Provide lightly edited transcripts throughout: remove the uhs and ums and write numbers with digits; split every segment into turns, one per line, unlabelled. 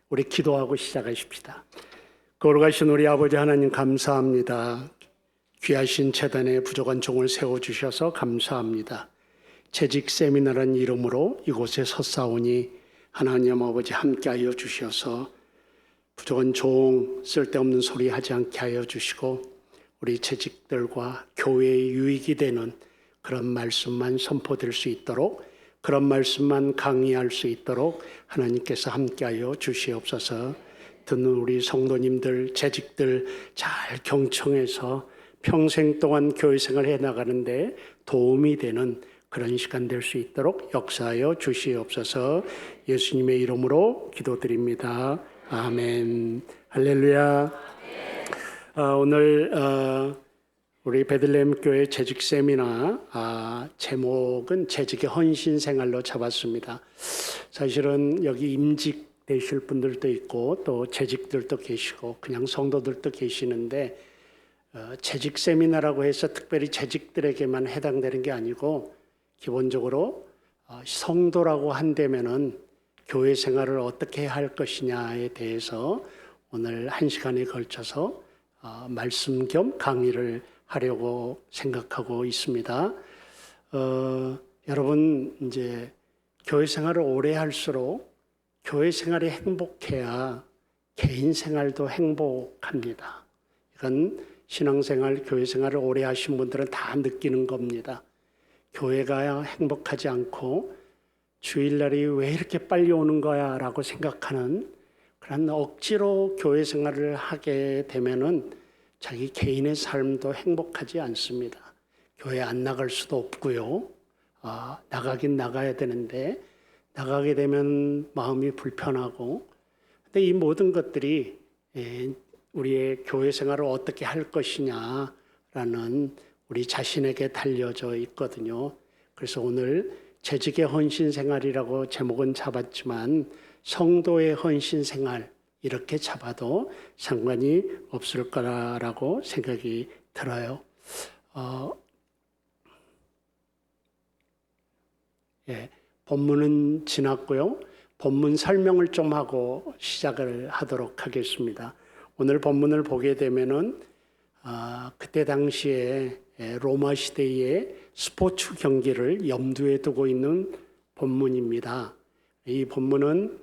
우리 기도하고 시작하십시다. 거룩하신 우리 아버지 하나님 감사합니다. 귀하신 재단에 부족한 종을 세워주셔서 감사합니다. 재직 세미나라는 이름으로 이곳에 섰사오니 하나님 아버지 함께하여 주셔서 부족한 종 쓸데없는 소리 하지 않게 하여 주시고 우리 재직들과 교회의 유익이 되는 그런 말씀만 선포될 수 있도록, 그런 말씀만 강의할 수 있도록 하나님께서 함께하여 주시옵소서. 듣는 우리 성도님들, 재직들 잘 경청해서 평생 동안 교회 생활을 해나가는데 도움이 되는 그런 시간 될 수 있도록 역사하여 주시옵소서. 예수님의 이름으로 기도드립니다. 아멘. 할렐루야. 오늘 우리 베들레헴 교회 재직 세미나 제목은 재직의 헌신 생활로 잡았습니다. 사실은 여기 임직 되실 분들도 있고 또 재직들도 계시고 그냥 성도들도 계시는데 재직 세미나라고 해서 특별히 재직들에게만 해당되는 게 아니고 기본적으로 성도라고 한다면은 교회 생활을 어떻게 해야 할 것이냐에 대해서 오늘 1시간에 걸쳐서 말씀 겸 강의를 하려고 생각하고 있습니다. 여러분 이제 교회 생활을 오래 할수록 교회 생활이 행복해야 개인 생활도 행복합니다. 이건 신앙생활, 교회 생활을 오래 하신 분들은 다 느끼는 겁니다. 교회가 행복하지 않고 주일날이 왜 이렇게 빨리 오는 거야 라고 생각하는 그런 억지로 교회 생활을 하게 되면은 자기 개인의 삶도 행복하지 않습니다. 교회 안 나갈 수도 없고요. 나가긴 나가야 되는데 나가게 되면 마음이 불편하고, 근데 이 모든 것들이 우리의 교회 생활을 어떻게 할 것이냐라는 우리 자신에게 달려져 있거든요. 그래서 오늘 재직의 헌신 생활이라고 제목은 잡았지만 성도의 헌신 생활 이렇게 잡아도 상관이 없을 거라고 생각이 들어요. 본문은 지났고요. 본문 설명을 좀 하고 시작을 하도록 하겠습니다. 오늘 본문을 보게 되면은 그때 당시에 로마 시대의 스포츠 경기를 염두에 두고 있는 본문입니다. 이 본문은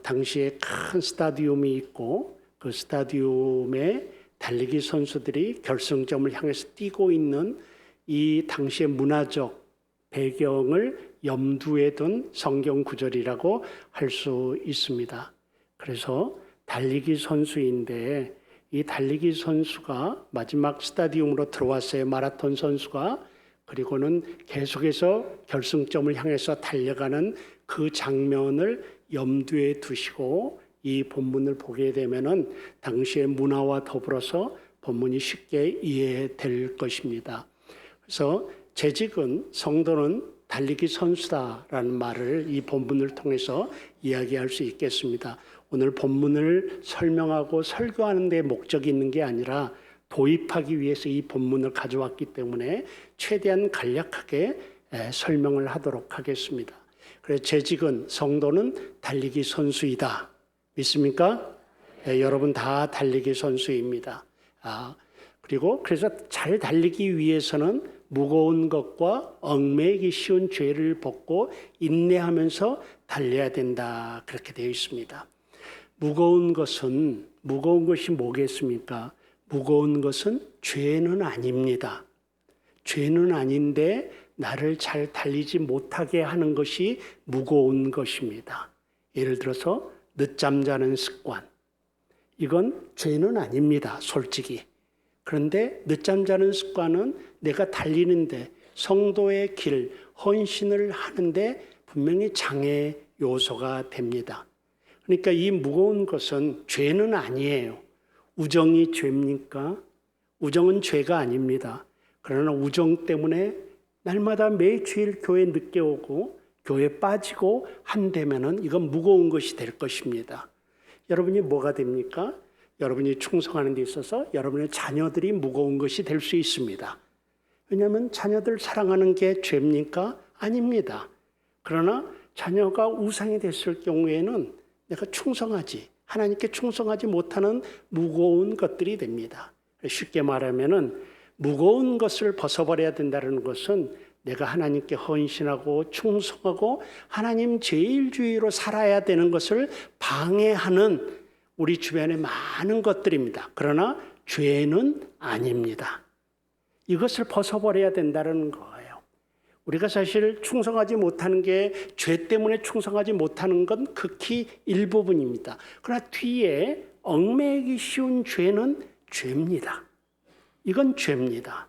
당시에 큰 스타디움이 있고 그 스타디움에 달리기 선수들이 결승점을 향해서 뛰고 있는 이 당시의 문화적 배경을 염두에 둔 성경 구절이라고 할 수 있습니다. 그래서 달리기 선수인데 이 달리기 선수가 마지막 스타디움으로 들어왔어요. 마라톤 선수가. 그리고는 계속해서 결승점을 향해서 달려가는 그 장면을 염두에 두시고 이 본문을 보게 되면은 당시의 문화와 더불어서 본문이 쉽게 이해될 것입니다. 그래서 재직은 성도는 달리기 선수다라는 말을 이 본문을 통해서 이야기할 수 있겠습니다. 오늘 본문을 설명하고 설교하는 데 목적이 있는 게 아니라 도입하기 위해서 이 본문을 가져왔기 때문에 최대한 간략하게 설명을 하도록 하겠습니다. 그래서 재직은 성도는 달리기 선수이다. 믿습니까? 여러분 다 달리기 선수입니다. 그리고 그래서 잘 달리기 위해서는 무거운 것과 얽매이기 쉬운 죄를 벗고 인내하면서 달려야 된다. 그렇게 되어 있습니다. 무거운 것이 뭐겠습니까? 무거운 것은 죄는 아닙니다. 죄는 아닌데 나를 잘 달리지 못하게 하는 것이 무거운 것입니다. 예를 들어서 늦잠 자는 습관. 이건 죄는 아닙니다. 솔직히. 그런데 늦잠 자는 습관은 내가 달리는데 성도의 길, 헌신을 하는데 분명히 장애 요소가 됩니다. 그러니까 이 무거운 것은 죄는 아니에요. 우정이 죄입니까? 우정은 죄가 아닙니다. 그러나 우정 때문에 날마다 매주일 교회 늦게 오고 교회 빠지고 한다면은 이건 무거운 것이 될 것입니다. 여러분이 뭐가 됩니까? 여러분이 충성하는 데 있어서 여러분의 자녀들이 무거운 것이 될 수 있습니다. 왜냐하면 자녀들 사랑하는 게 죄입니까? 아닙니다. 그러나 자녀가 우상이 됐을 경우에는 내가 하나님께 충성하지 못하는 무거운 것들이 됩니다. 쉽게 말하면은 무거운 것을 벗어버려야 된다는 것은 내가 하나님께 헌신하고 충성하고 하나님 제일주의로 살아야 되는 것을 방해하는 우리 주변의 많은 것들입니다. 그러나 죄는 아닙니다. 이것을 벗어버려야 된다는 거예요. 우리가 사실 충성하지 못하는 게 죄 때문에 충성하지 못하는 건 극히 일부분입니다. 그러나 뒤에 얽매이기 쉬운 죄는 죄입니다. 이건 죄입니다.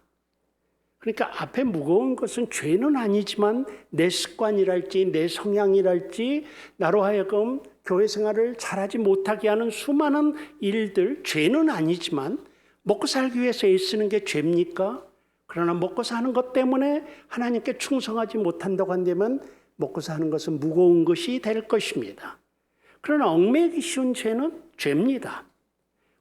그러니까 앞에 무거운 것은 죄는 아니지만 내 습관이랄지 내 성향이랄지 나로 하여금 교회 생활을 잘하지 못하게 하는 수많은 일들, 죄는 아니지만 먹고 살기 위해서 애쓰는 게 죄입니까? 그러나 먹고 사는 것 때문에 하나님께 충성하지 못한다고 한다면 먹고 사는 것은 무거운 것이 될 것입니다. 그러나 얽매이기 쉬운 죄는 죄입니다.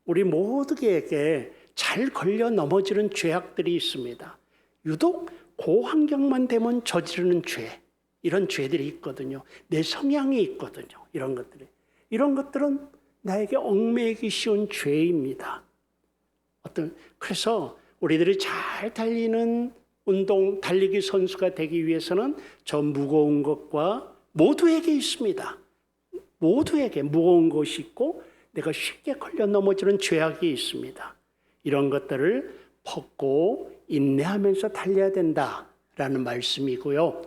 우리 모두에게 잘 걸려 넘어지는 죄악들이 있습니다. 유독 고환경만 되면 저지르는 죄, 이런 죄들이 있거든요. 내 성향이 있거든요. 이런 것들은 나에게 얽매이기 쉬운 죄입니다. 그래서 우리들이 잘 달리는 달리기 선수가 되기 위해서는 저 무거운 것과 모두에게 있습니다. 모두에게 무거운 것이 있고 내가 쉽게 걸려 넘어지는 죄악이 있습니다. 이런 것들을 벗고 인내하면서 달려야 된다라는 말씀이고요.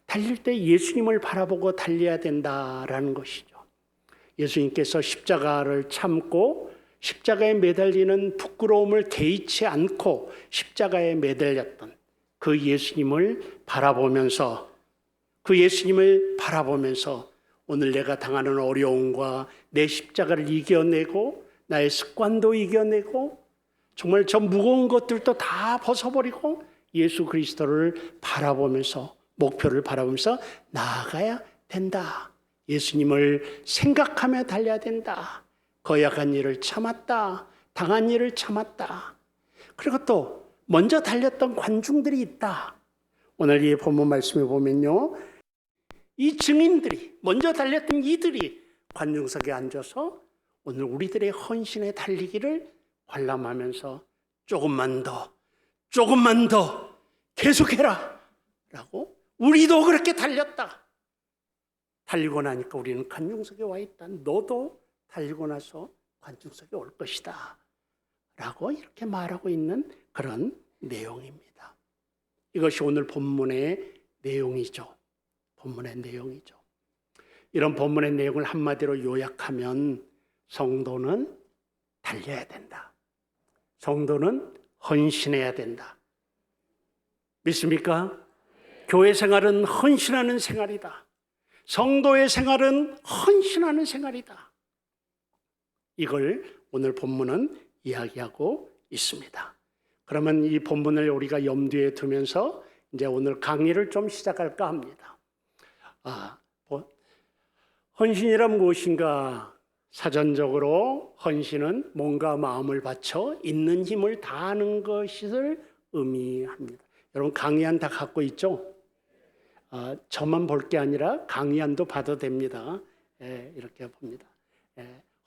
달릴 때 예수님을 바라보고 달려야 된다라는 것이죠. 예수님께서 십자가를 참고 십자가에 매달리는 부끄러움을 개의치 않고 십자가에 매달렸던 그 예수님을 바라보면서 오늘 내가 당하는 어려움과 내 십자가를 이겨내고 나의 습관도 이겨내고 정말 저 무거운 것들도 다 벗어버리고 예수 그리스도를 바라보면서 목표를 바라보면서 나아가야 된다. 예수님을 생각하며 달려야 된다. 거역한 일을 참았다. 당한 일을 참았다. 그리고 또 먼저 달렸던 관중들이 있다. 오늘 이 본문 말씀에 보면요. 이 증인들이 먼저 달렸던 이들이 관중석에 앉아서 오늘 우리들의 헌신의 달리기를 관람하면서 조금만 더 계속해라 라고 우리도 그렇게 달렸다. 달리고 나니까 우리는 관중석에 와 있다. 너도 달리고 나서 관중석에 올 것이다 라고 이렇게 말하고 있는 그런 내용입니다. 이것이 오늘 본문의 내용이죠. 이런 본문의 내용을 한마디로 요약하면 성도는 달려야 된다. 성도는 헌신해야 된다. 믿습니까? 교회 생활은 헌신하는 생활이다. 성도의 생활은 헌신하는 생활이다. 이걸 오늘 본문은 이야기하고 있습니다. 그러면 이 본문을 우리가 염두에 두면서 이제 오늘 강의를 좀 시작할까 합니다. 헌신이란 무엇인가? 사전적으로 헌신은 몸과 마음을 바쳐 있는 힘을 다하는 것을 의미합니다. 여러분 강의안 다 갖고 있죠? 저만 볼 게 아니라 강의안도 봐도 됩니다. 이렇게 봅니다.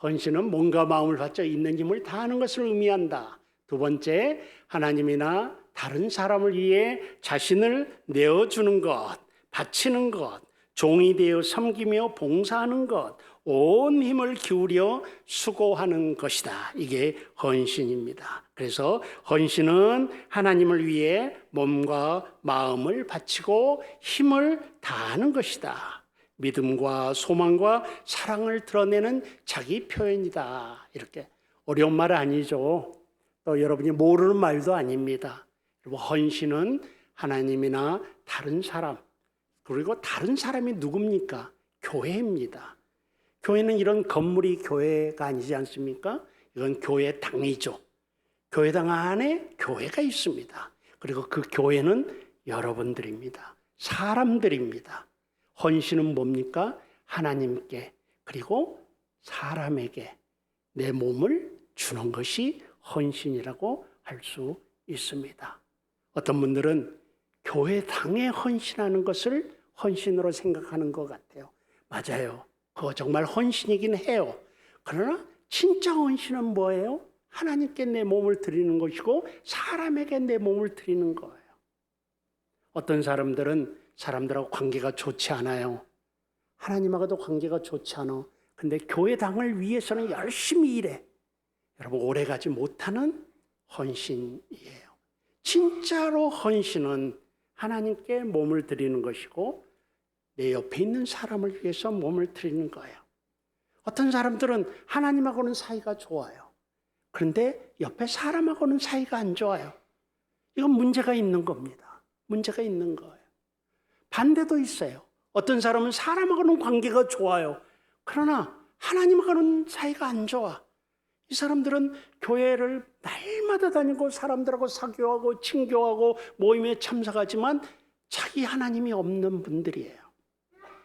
헌신은 몸과 마음을 바쳐 있는 힘을 다하는 것을 의미한다. 두 번째, 하나님이나 다른 사람을 위해 자신을 내어주는 것, 바치는 것, 종이 되어 섬기며 봉사하는 것, 온 힘을 기울여 수고하는 것이다. 이게 헌신입니다. 그래서 헌신은 하나님을 위해 몸과 마음을 바치고 힘을 다하는 것이다. 믿음과 소망과 사랑을 드러내는 자기 표현이다. 이렇게 어려운 말 아니죠. 또 여러분이 모르는 말도 아닙니다. 헌신은 하나님이나 다른 사람, 그리고 다른 사람이 누굽니까? 교회입니다. 교회는 이런 건물이 교회가 아니지 않습니까? 이건 교회당이죠. 교회당 안에 교회가 있습니다. 그리고 그 교회는 여러분들입니다. 사람들입니다. 헌신은 뭡니까? 하나님께 그리고 사람에게 내 몸을 주는 것이 헌신이라고 할 수 있습니다. 어떤 분들은 교회당에 헌신하는 것을 헌신으로 생각하는 것 같아요. 맞아요. 그거 정말 헌신이긴 해요. 그러나 진짜 헌신은 뭐예요? 하나님께 내 몸을 드리는 것이고 사람에게 내 몸을 드리는 거예요. 어떤 사람들은 사람들하고 관계가 좋지 않아요. 하나님하고도 관계가 좋지 않아. 근데 교회당을 위해서는 열심히 일해. 여러분, 오래가지 못하는 헌신이에요. 진짜로 헌신은 하나님께 몸을 드리는 것이고 내 옆에 있는 사람을 위해서 몸을 드리는 거예요. 어떤 사람들은 하나님하고는 사이가 좋아요. 그런데 옆에 사람하고는 사이가 안 좋아요. 이건 문제가 있는 겁니다. 문제가 있는 거예요. 반대도 있어요. 어떤 사람은 사람하고는 관계가 좋아요. 그러나 하나님하고는 사이가 안 좋아. 이 사람들은 교회를 날마다 다니고 사람들하고 사교하고 친교하고 모임에 참석하지만 자기 하나님이 없는 분들이에요.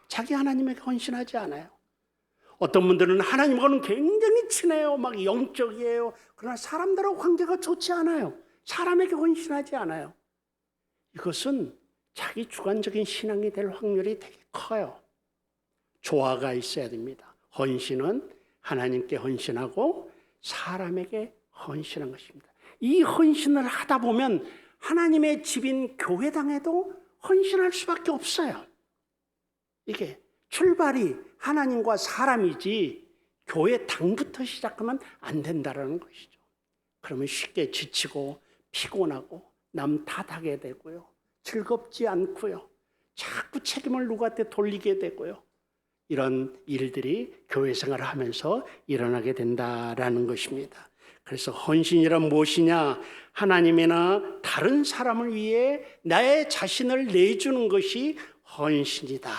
자기 하나님에게 헌신하지 않아요. 어떤 분들은 하나님과는 굉장히 친해요. 막 영적이에요. 그러나 사람들하고 관계가 좋지 않아요. 사람에게 헌신하지 않아요. 이것은 자기 주관적인 신앙이 될 확률이 되게 커요. 조화가 있어야 됩니다. 헌신은 하나님께 헌신하고 사람에게 헌신한 것입니다. 이 헌신을 하다 보면 하나님의 집인 교회당에도 헌신할 수밖에 없어요. 이게 출발이 하나님과 사람이지 교회당부터 시작하면 안 된다는 것이죠. 그러면 쉽게 지치고 피곤하고 남 탓하게 되고요. 즐겁지 않고요. 자꾸 책임을 누구한테 돌리게 되고요. 이런 일들이 교회 생활을 하면서 일어나게 된다라는 것입니다. 그래서 헌신이란 무엇이냐? 하나님이나 다른 사람을 위해 나의 자신을 내주는 것이 헌신이다.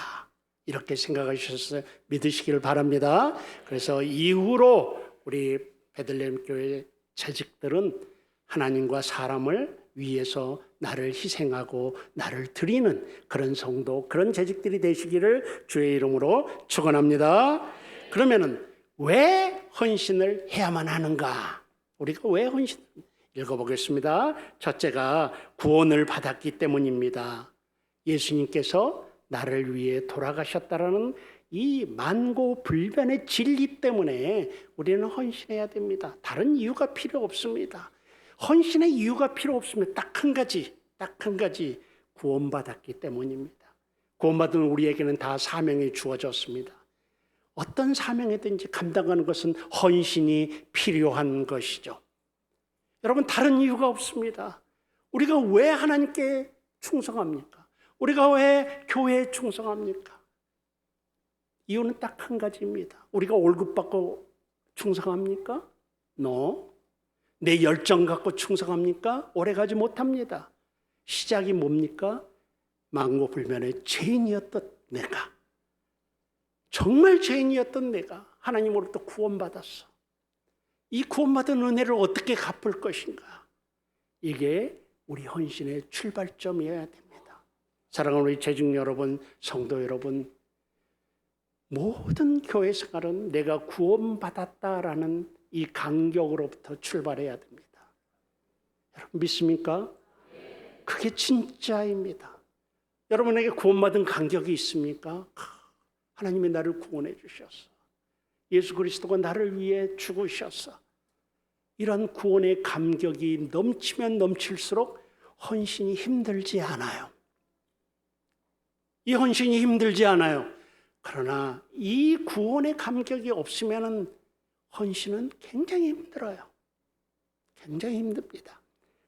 이렇게 생각하셔서 믿으시기를 바랍니다. 그래서 이후로 우리 베들레헴 교회 재직들은 하나님과 사람을 위해서 나를 희생하고 나를 드리는 그런 성도, 그런 재직들이 되시기를 주의 이름으로 축원합니다. 그러면은 왜 헌신을 해야만 하는가? 우리가 왜 헌신? 읽어보겠습니다. 첫째가 구원을 받았기 때문입니다. 예수님께서 나를 위해 돌아가셨다라는 이 만고불변의 진리 때문에 우리는 헌신해야 됩니다. 다른 이유가 필요 없습니다. 헌신의 이유가 필요 없으면 딱 한 가지 구원받았기 때문입니다. 구원받은 우리에게는 다 사명이 주어졌습니다. 어떤 사명이든지 감당하는 것은 헌신이 필요한 것이죠. 여러분, 다른 이유가 없습니다. 우리가 왜 하나님께 충성합니까? 우리가 왜 교회에 충성합니까? 이유는 딱 한 가지입니다. 우리가 월급 받고 충성합니까? No. 내 열정 갖고 충성합니까? 오래가지 못합니다. 시작이 뭡니까? 만고불변의 죄인이었던 내가, 정말 죄인이었던 내가 하나님으로부터 구원받았어. 이 구원받은 은혜를 어떻게 갚을 것인가? 이게 우리 헌신의 출발점이어야 됩니다. 사랑하는 우리 재직 여러분, 성도 여러분, 모든 교회 생활은 내가 구원받았다라는 이 감격으로부터 출발해야 됩니다. 여러분 믿습니까? 그게 진짜입니다. 여러분에게 구원받은 감격이 있습니까? 하나님이 나를 구원해 주셨어. 예수 그리스도가 나를 위해 죽으셨어. 이런 구원의 감격이 넘치면 넘칠수록 헌신이 힘들지 않아요. 이 헌신이 힘들지 않아요. 그러나 이 구원의 감격이 없으면 헌신은 굉장히 힘들어요. 굉장히 힘듭니다.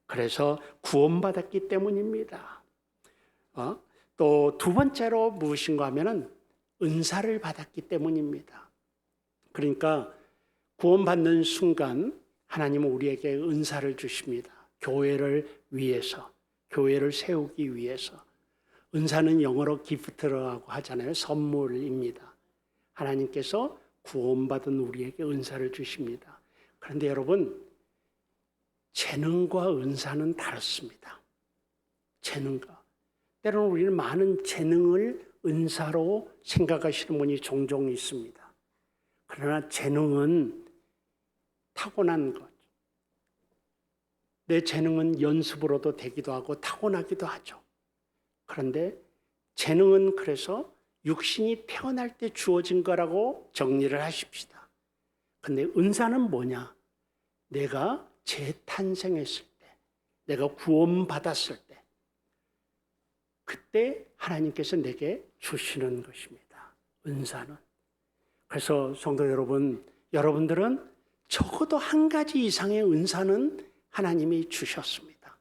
그래서 구원받았기 때문입니다. 또 두 번째로 무엇인가 하면은 은사를 받았기 때문입니다. 그러니까 구원받는 순간 하나님은 우리에게 은사를 주십니다. 교회를 위해서, 교회를 세우기 위해서. 은사는 영어로 기프트라고 하잖아요. 선물입니다. 하나님께서 구원받은 우리에게 은사를 주십니다. 그런데 여러분, 재능과 은사는 다릅니다. 재능과. 때로는 우리는 많은 재능을 은사로 생각하시는 분이 종종 있습니다. 그러나 재능은 타고난 것. 내 재능은 연습으로도 되기도 하고 타고나기도 하죠. 그런데 재능은 그래서 육신이 태어날 때 주어진 거라고 정리를 하십시다. 근데 은사는 뭐냐? 내가 재탄생했을 때, 내가 구원받았을 때, 그때 하나님께서 내게 주시는 것입니다. 은사는. 그래서 성도 여러분, 여러분들은 적어도 한 가지 이상의 은사는 하나님이 주셨습니다.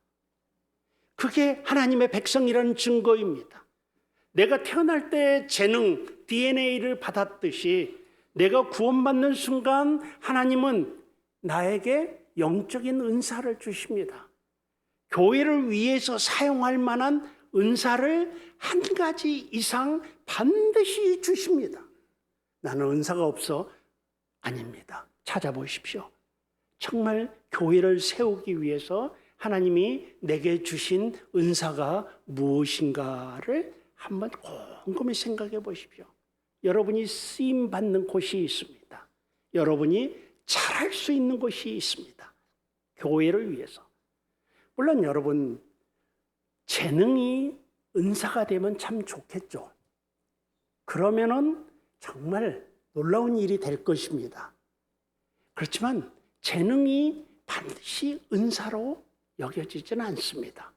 그게 하나님의 백성이라는 증거입니다. 내가 태어날 때 재능, DNA를 받았듯이 내가 구원받는 순간 하나님은 나에게 영적인 은사를 주십니다. 교회를 위해서 사용할 만한 은사를 한 가지 이상 반드시 주십니다. 나는 은사가 없어? 아닙니다. 찾아보십시오. 정말 교회를 세우기 위해서 하나님이 내게 주신 은사가 무엇인가를 한번 곰곰이 생각해 보십시오. 여러분이 쓰임받는 곳이 있습니다. 여러분이 잘할 수 있는 곳이 있습니다. 교회를 위해서. 물론 여러분, 재능이 은사가 되면 참 좋겠죠. 그러면은 정말 놀라운 일이 될 것입니다. 그렇지만 재능이 반드시 은사로 여겨지지는 않습니다.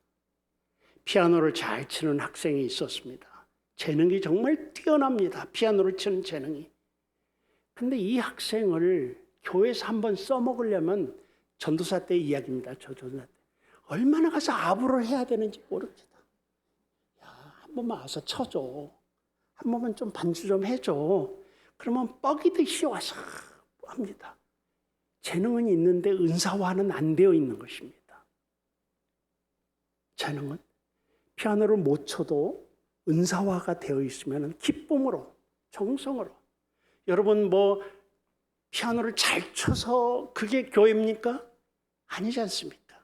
피아노를 잘 치는 학생이 있었습니다. 재능이 정말 뛰어납니다. 피아노를 치는 재능이. 근데 이 학생을 교회에서 한번 써먹으려면 전도사 때 이야기입니다. 저 전도사 때. 얼마나 가서 아부를 해야 되는지 모릅니다. 야, 한 번만 와서 쳐줘. 한 번만 좀 반주 좀 해줘. 그러면 뻐기듯이 와서 합니다. 재능은 있는데 은사화는 안 되어 있는 것입니다. 재능은 피아노를 못 쳐도 은사화가 되어 있으면 기쁨으로, 정성으로. 여러분 피아노를 잘 쳐서 그게 교회입니까? 아니지 않습니까?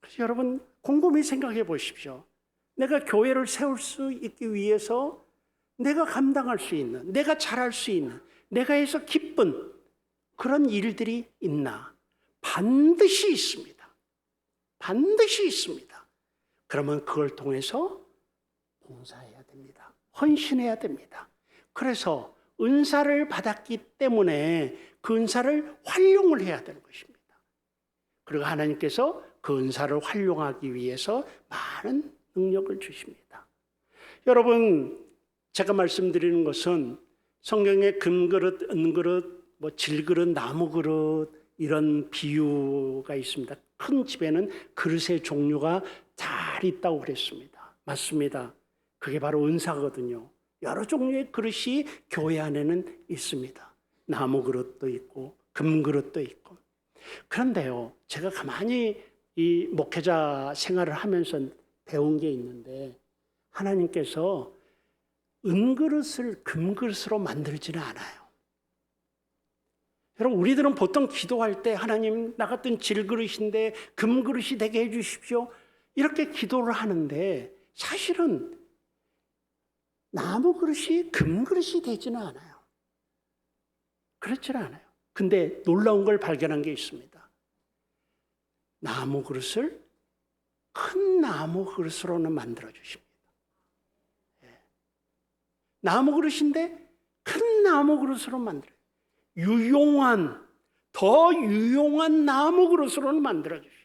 그래서 여러분 곰곰이 생각해 보십시오. 내가 교회를 세울 수 있기 위해서 내가 감당할 수 있는, 내가 잘할 수 있는, 내가 해서 기쁜 그런 일들이 있나? 반드시 있습니다. 반드시 있습니다. 그러면 그걸 통해서 봉사해야 됩니다. 헌신해야 됩니다. 그래서 은사를 받았기 때문에 그 은사를 활용을 해야 되는 것입니다. 그리고 하나님께서 그 은사를 활용하기 위해서 많은 능력을 주십니다. 여러분, 제가 말씀드리는 것은 성경에 금그릇, 은그릇, 질그릇, 나무그릇 이런 비유가 있습니다. 큰 집에는 그릇의 종류가 잘 있다고 그랬습니다. 맞습니다. 그게 바로 은사거든요. 여러 종류의 그릇이 교회 안에는 있습니다. 나무그릇도 있고 금그릇도 있고. 그런데요, 제가 가만히 이 목회자 생활을 하면서 배운 게 있는데 하나님께서 은그릇을 금그릇으로 만들지는 않아요. 여러분, 우리들은 보통 기도할 때 하나님, 나 같은 질그릇인데 금그릇이 되게 해 주십시오. 이렇게 기도를 하는데 사실은 나무 그릇이 금그릇이 되지는 않아요. 그렇지는 않아요. 근데 놀라운 걸 발견한 게 있습니다. 나무 그릇을 큰 나무 그릇으로는 만들어 주십니다. 나무 그릇인데 큰 나무 그릇으로 만들어요. 더 유용한 나무 그릇으로는 만들어 주셔요.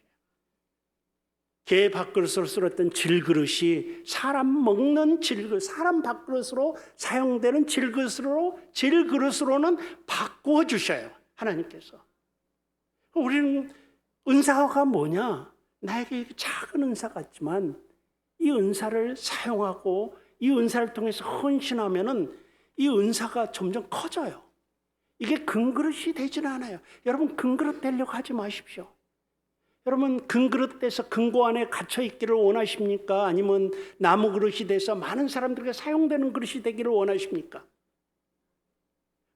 개 밥그릇으로 쓰였던 질그릇이 사람 먹는 질그릇, 사람 밥그릇으로 사용되는 질그릇으로는 바꾸어 주셔요. 하나님께서. 우리는 은사가 뭐냐? 나에게 작은 은사 같지만 이 은사를 사용하고 이 은사를 통해서 헌신하면은 이 은사가 점점 커져요. 이게 금그릇이 되지는 않아요. 여러분, 금그릇 되려고 하지 마십시오. 여러분, 금그릇 돼서 금고 안에 갇혀 있기를 원하십니까? 아니면 나무 그릇이 돼서 많은 사람들에게 사용되는 그릇이 되기를 원하십니까?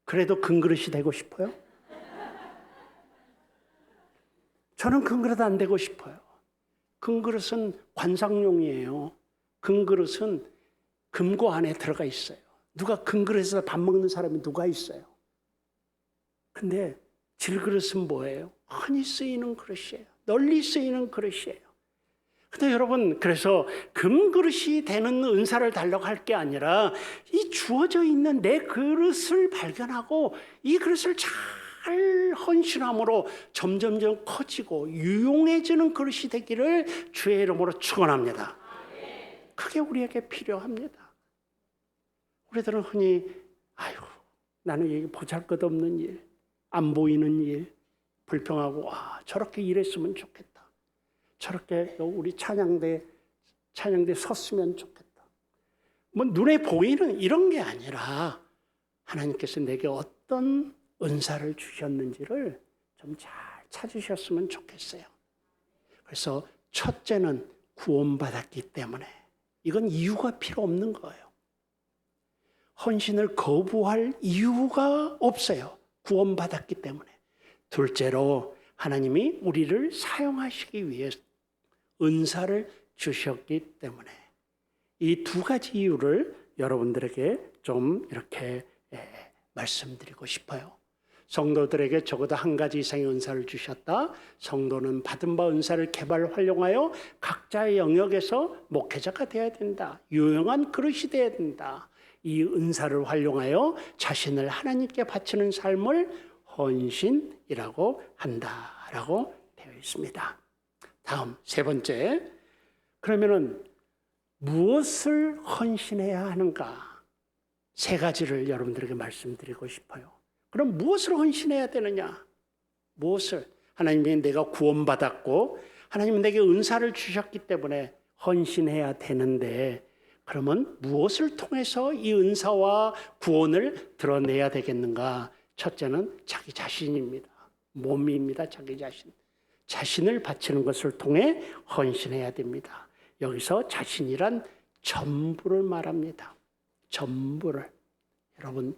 그래도 금그릇이 되고 싶어요? 저는 금그릇 안 되고 싶어요. 금그릇은 관상용이에요. 금그릇은 금고 안에 들어가 있어요. 누가 금그릇에서 밥 먹는 사람이 누가 있어요? 근데 질그릇은 뭐예요? 흔히 쓰이는 그릇이에요. 널리 쓰이는 그릇이에요. 근데 여러분, 그래서 금그릇이 되는 은사를 달라고 할 게 아니라 이 주어져 있는 내 그릇을 발견하고 이 그릇을 잘 헌신함으로 점점점 커지고 유용해지는 그릇이 되기를 주의 이름으로 축원합니다. 그게 우리에게 필요합니다. 우리들은 흔히 아이고, 나는 이게 보잘것없는 일, 안 보이는 일, 불평하고 저렇게 일했으면 좋겠다. 저렇게 우리 찬양대 섰으면 좋겠다. 뭐 눈에 보이는 이런 게 아니라 하나님께서 내게 어떤 은사를 주셨는지를 좀 잘 찾으셨으면 좋겠어요. 그래서 첫째는 구원받았기 때문에 이건 이유가 필요 없는 거예요. 헌신을 거부할 이유가 없어요. 구원받았기 때문에. 둘째로 하나님이 우리를 사용하시기 위해서 은사를 주셨기 때문에 이 두 가지 이유를 여러분들에게 좀 이렇게 말씀드리고 싶어요. 성도들에게 적어도 한 가지 이상의 은사를 주셨다. 성도는 받은 바 은사를 개발 활용하여 각자의 영역에서 목회자가 되어야 된다. 유용한 그릇이 되어야 된다. 이 은사를 활용하여 자신을 하나님께 바치는 삶을 헌신이라고 한다라고 되어 있습니다. 다음 세 번째, 그러면은 무엇을 헌신해야 하는가? 세 가지를 여러분들에게 말씀드리고 싶어요. 그럼 무엇을 헌신해야 되느냐? 무엇을? 하나님이 내가 구원받았고 하나님은 내게 은사를 주셨기 때문에 헌신해야 되는데, 그러면 무엇을 통해서 이 은사와 구원을 드러내야 되겠는가? 첫째는 자기 자신입니다. 몸입니다. 자기 자신. 자신을 바치는 것을 통해 헌신해야 됩니다. 여기서 자신이란 전부를 말합니다. 전부를. 여러분,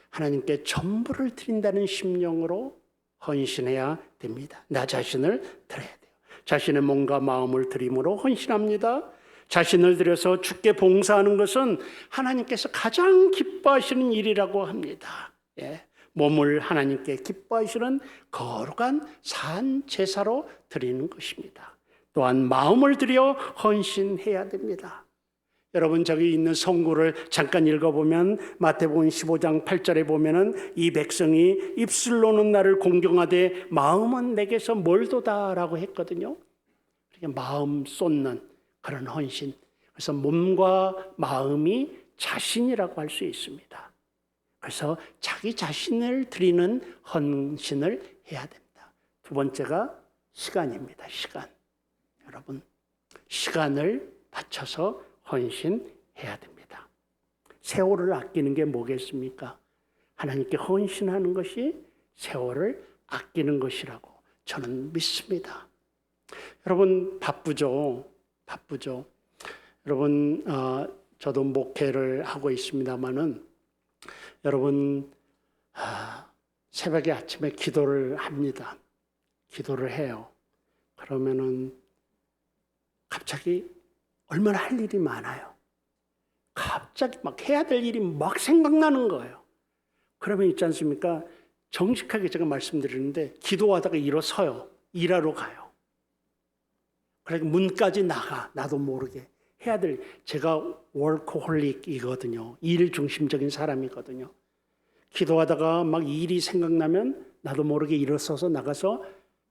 하나님께 전부를 드린다는 심령으로 헌신해야 됩니다. 나 자신을 드려야 돼요. 자신의 몸과 마음을 드림으로 헌신합니다. 자신을 들여서 주께 봉사하는 것은 하나님께서 가장 기뻐하시는 일이라고 합니다. 몸을 하나님께 기뻐하시는 거룩한 산 제사로 드리는 것입니다. 또한 마음을 들여 헌신해야 됩니다. 여러분, 저기 있는 성구를 잠깐 읽어보면 마태복음 15장 8절에 보면은 이 백성이 입술로는 나를 공경하되 마음은 내게서 멀도다라고 했거든요. 그러니까 마음 쏟는 그런 헌신. 그래서 몸과 마음이 자신이라고 할 수 있습니다. 그래서 자기 자신을 드리는 헌신을 해야 됩니다. 두 번째가 시간입니다. 시간. 여러분, 시간을 바쳐서 헌신해야 됩니다. 세월을 아끼는 게 뭐겠습니까? 하나님께 헌신하는 것이 세월을 아끼는 것이라고 저는 믿습니다. 여러분, 바쁘죠? 바쁘죠? 여러분, 저도 목회를 하고 있습니다마는 여러분, 새벽에 아침에 기도를 합니다. 기도를 해요. 그러면은 갑자기 얼마나 할 일이 많아요. 갑자기 막 해야 될 일이 막 생각나는 거예요. 그러면 있지 않습니까? 정직하게 제가 말씀드리는데 기도하다가 일어서요. 일하러 가요. 그러니까 문까지 나가. 나도 모르게. 해야 될, 제가 워커홀릭이거든요. 일 중심적인 사람이거든요. 기도하다가 막 일이 생각나면 나도 모르게 일어서서 나가서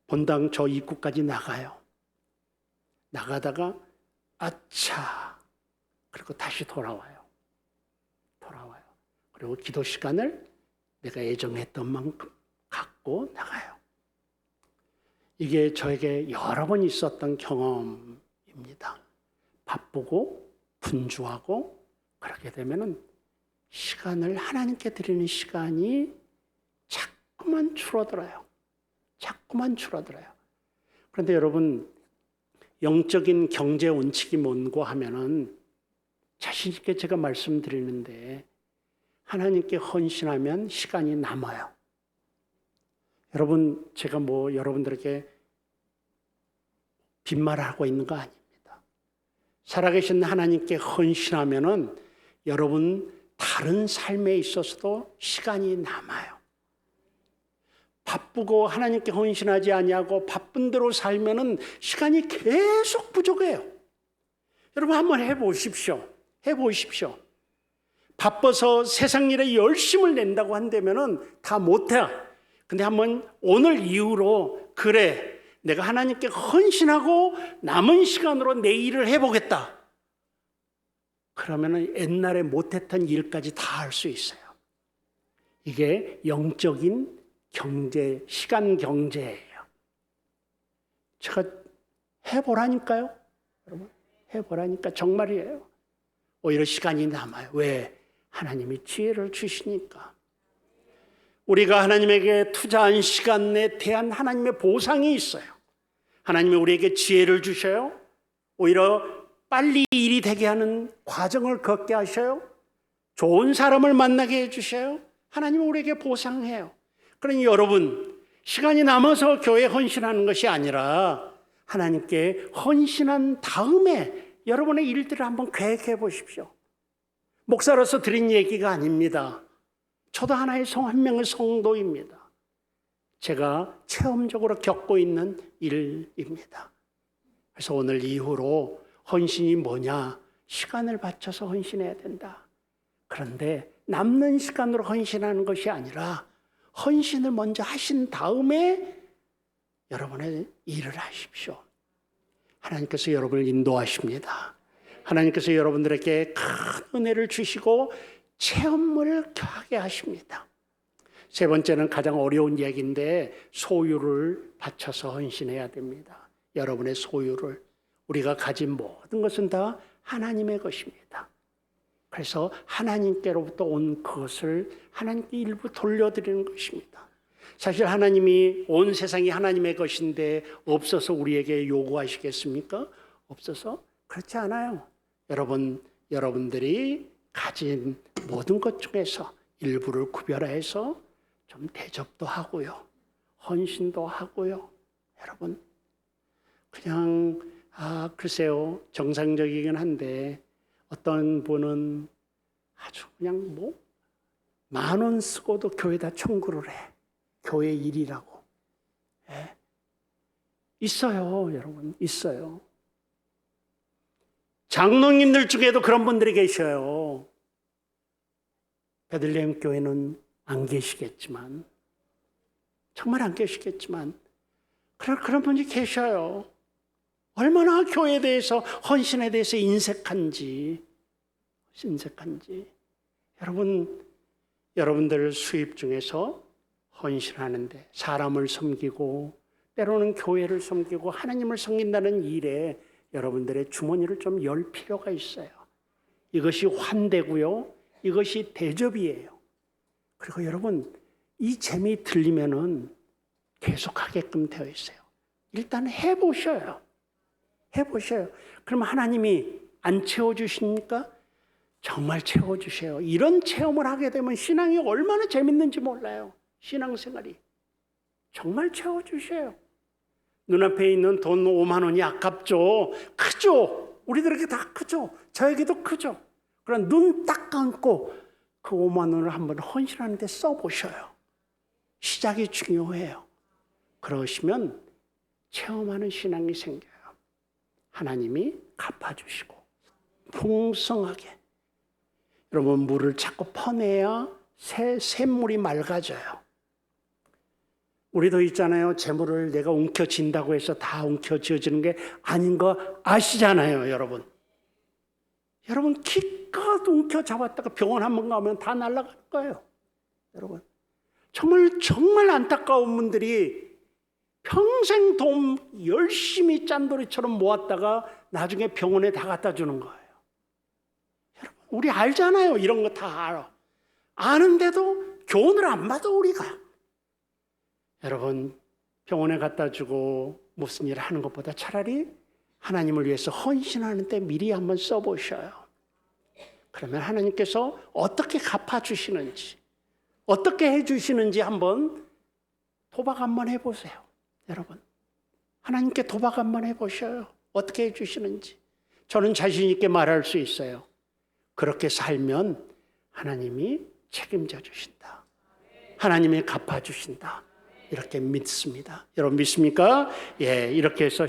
본당 저 입구까지 나가요. 나가다가 아차, 그리고 다시 돌아와요. 그리고 기도 시간을 내가 애정했던 만큼 갖고 나가요. 이게 저에게 여러 번 있었던 경험입니다. 바쁘고 분주하고 그렇게 되면은 시간을 하나님께 드리는 시간이 자꾸만 줄어들어요. 그런데 여러분, 영적인 경제 원칙이 뭔고 하면은 자신 있게 제가 말씀드리는데 하나님께 헌신하면 시간이 남아요. 여러분, 제가 뭐 여러분들에게 빈말을 하고 있는 거 아닙니다. 살아계신 하나님께 헌신하면은 여러분 다른 삶에 있어서도 시간이 남아요. 바쁘고 하나님께 헌신하지 아니하고 바쁜 대로 살면은 시간이 계속 부족해요. 여러분 한번 해보십시오. 해보십시오. 바빠서 세상 일에 열심을 낸다고 한다면은 다 못해. 근데 한번 오늘 이후로 그래, 내가 하나님께 헌신하고 남은 시간으로 내 일을 해보겠다. 그러면은 옛날에 못했던 일까지 다 할 수 있어요. 이게 영적인 경제, 시간 경제예요. 제가 해보라니까요. 여러분, 해보라니까 정말이에요. 오히려 시간이 남아요. 왜? 하나님이 지혜를 주시니까. 우리가 하나님에게 투자한 시간에 대한 하나님의 보상이 있어요. 하나님이 우리에게 지혜를 주셔요. 오히려 빨리 일이 되게 하는 과정을 걷게 하셔요. 좋은 사람을 만나게 해주셔요. 하나님은 우리에게 보상해요. 그러니 여러분, 시간이 남아서 교회에 헌신하는 것이 아니라 하나님께 헌신한 다음에 여러분의 일들을 한번 계획해 보십시오. 목사로서 드린 얘기가 아닙니다. 저도 하나의 한 명의 성도입니다. 제가 체험적으로 겪고 있는 일입니다. 그래서 오늘 이후로 헌신이 뭐냐? 시간을 바쳐서 헌신해야 된다. 그런데 남는 시간으로 헌신하는 것이 아니라 헌신을 먼저 하신 다음에 여러분의 일을 하십시오. 하나님께서 여러분을 인도하십니다. 하나님께서 여러분들에게 큰 은혜를 주시고 체험을 하게 하십니다. 세 번째는 가장 어려운 얘기인데 소유를 바쳐서 헌신해야 됩니다. 여러분의 소유를. 우리가 가진 모든 것은 다 하나님의 것입니다. 그래서 하나님께로부터 온 그것을 하나님께 일부 돌려드리는 것입니다. 사실 하나님이 온 세상이 하나님의 것인데 없어서 우리에게 요구하시겠습니까? 없어서? 그렇지 않아요. 여러분들이 가진 모든 것 중에서 일부를 구별해서 좀 대접도 하고요. 헌신도 하고요. 여러분, 그냥 글쎄요. 정상적이긴 한데 어떤 분은 아주 그냥 10,000원 쓰고도 교회에다 청구를 해. 교회 일이라고. 예? 있어요, 여러분. 있어요. 장로님들 중에도 그런 분들이 계셔요. 베들레헴 교회는 안 계시겠지만, 정말 안 계시겠지만, 그런 분이 계셔요. 얼마나 교회에 대해서, 헌신에 대해서 인색한지. 여러분들 수입 중에서 헌신하는데 사람을 섬기고 때로는 교회를 섬기고 하나님을 섬긴다는 일에 여러분들의 주머니를 좀 열 필요가 있어요. 이것이 환대고요. 이것이 대접이에요. 그리고 여러분, 이 재미 들리면은 계속하게끔 되어 있어요. 일단 해보셔요. 그럼 하나님이 안 채워주십니까? 정말 채워주셔요. 이런 체험을 하게 되면 신앙이 얼마나 재밌는지 몰라요. 신앙생활이. 정말 채워주셔요. 눈앞에 있는 돈 5만 원이 아깝죠. 크죠. 우리들에게 다 크죠. 저에게도 크죠. 그럼 눈 딱 감고 그 5만 원을 한번 헌신하는 데 써보셔요. 시작이 중요해요. 그러시면 체험하는 신앙이 생겨요. 하나님이 갚아주시고 풍성하게. 여러분, 물을 자꾸 퍼내야 샘물이 맑아져요. 우리도 있잖아요. 재물을 내가 움켜쥔다고 해서 다 움켜쥐어지는 게 아닌 거 아시잖아요, 여러분. 여러분, 기껏 움켜잡았다가 병원 한번 가면 다 날아갈 거예요. 여러분, 정말 안타까운 분들이 평생 돈 열심히 짠돌이처럼 모았다가 나중에 병원에 다 갖다 주는 거예요. 여러분, 우리 알잖아요. 이런 거 다 알아. 아는데도 교훈을 안 받아, 우리가. 여러분, 병원에 갖다 주고 무슨 일을 하는 것보다 차라리 하나님을 위해서 헌신하는 데 미리 한번 써보셔요. 그러면 하나님께서 어떻게 갚아주시는지, 어떻게 해주시는지 한번 도박 한번 해보세요. 여러분, 하나님께 도박 한번 해보셔요. 어떻게 해주시는지. 저는 자신 있게 말할 수 있어요. 그렇게 살면 하나님이 책임져 주신다. 하나님이 갚아주신다. 이렇게 믿습니다. 여러분 믿습니까? 예, 이렇게 해서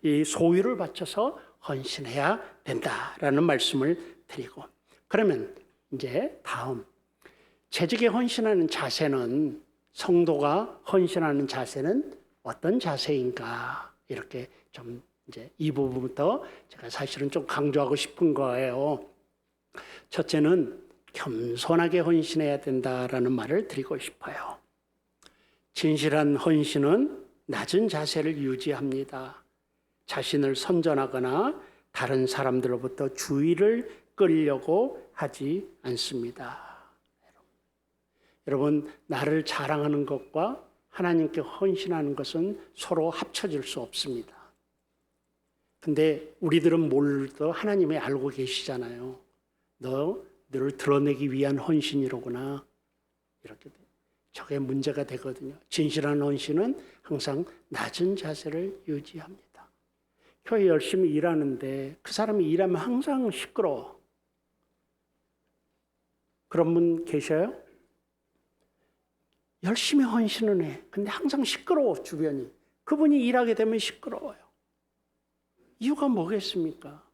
이 소유를 바쳐서 헌신해야 된다라는 말씀을 드리고, 그러면 이제 다음 재직에 헌신하는 자세는, 성도가 헌신하는 자세는 어떤 자세인가, 이렇게 좀 이제 이 부분부터 제가 사실은 좀 강조하고 싶은 거예요. 첫째는 겸손하게 헌신해야 된다라는 말을 드리고 싶어요. 진실한 헌신은 낮은 자세를 유지합니다. 자신을 선전하거나 다른 사람들로부터 주의를 끌려고 하지 않습니다. 여러분, 나를 자랑하는 것과 하나님께 헌신하는 것은 서로 합쳐질 수 없습니다. 근데 우리들은 몰라도 하나님이 알고 계시잖아요. 너를 드러내기 위한 헌신이로구나. 이렇게 저게 문제가 되거든요. 진실한 헌신은 항상 낮은 자세를 유지합니다. 교회 열심히 일하는데 그 사람이 일하면 항상 시끄러워. 그런 분 계셔요? 열심히 헌신은 해. 근데 항상 시끄러워, 주변이. 그분이 일하게 되면 시끄러워요. 이유가 뭐겠습니까?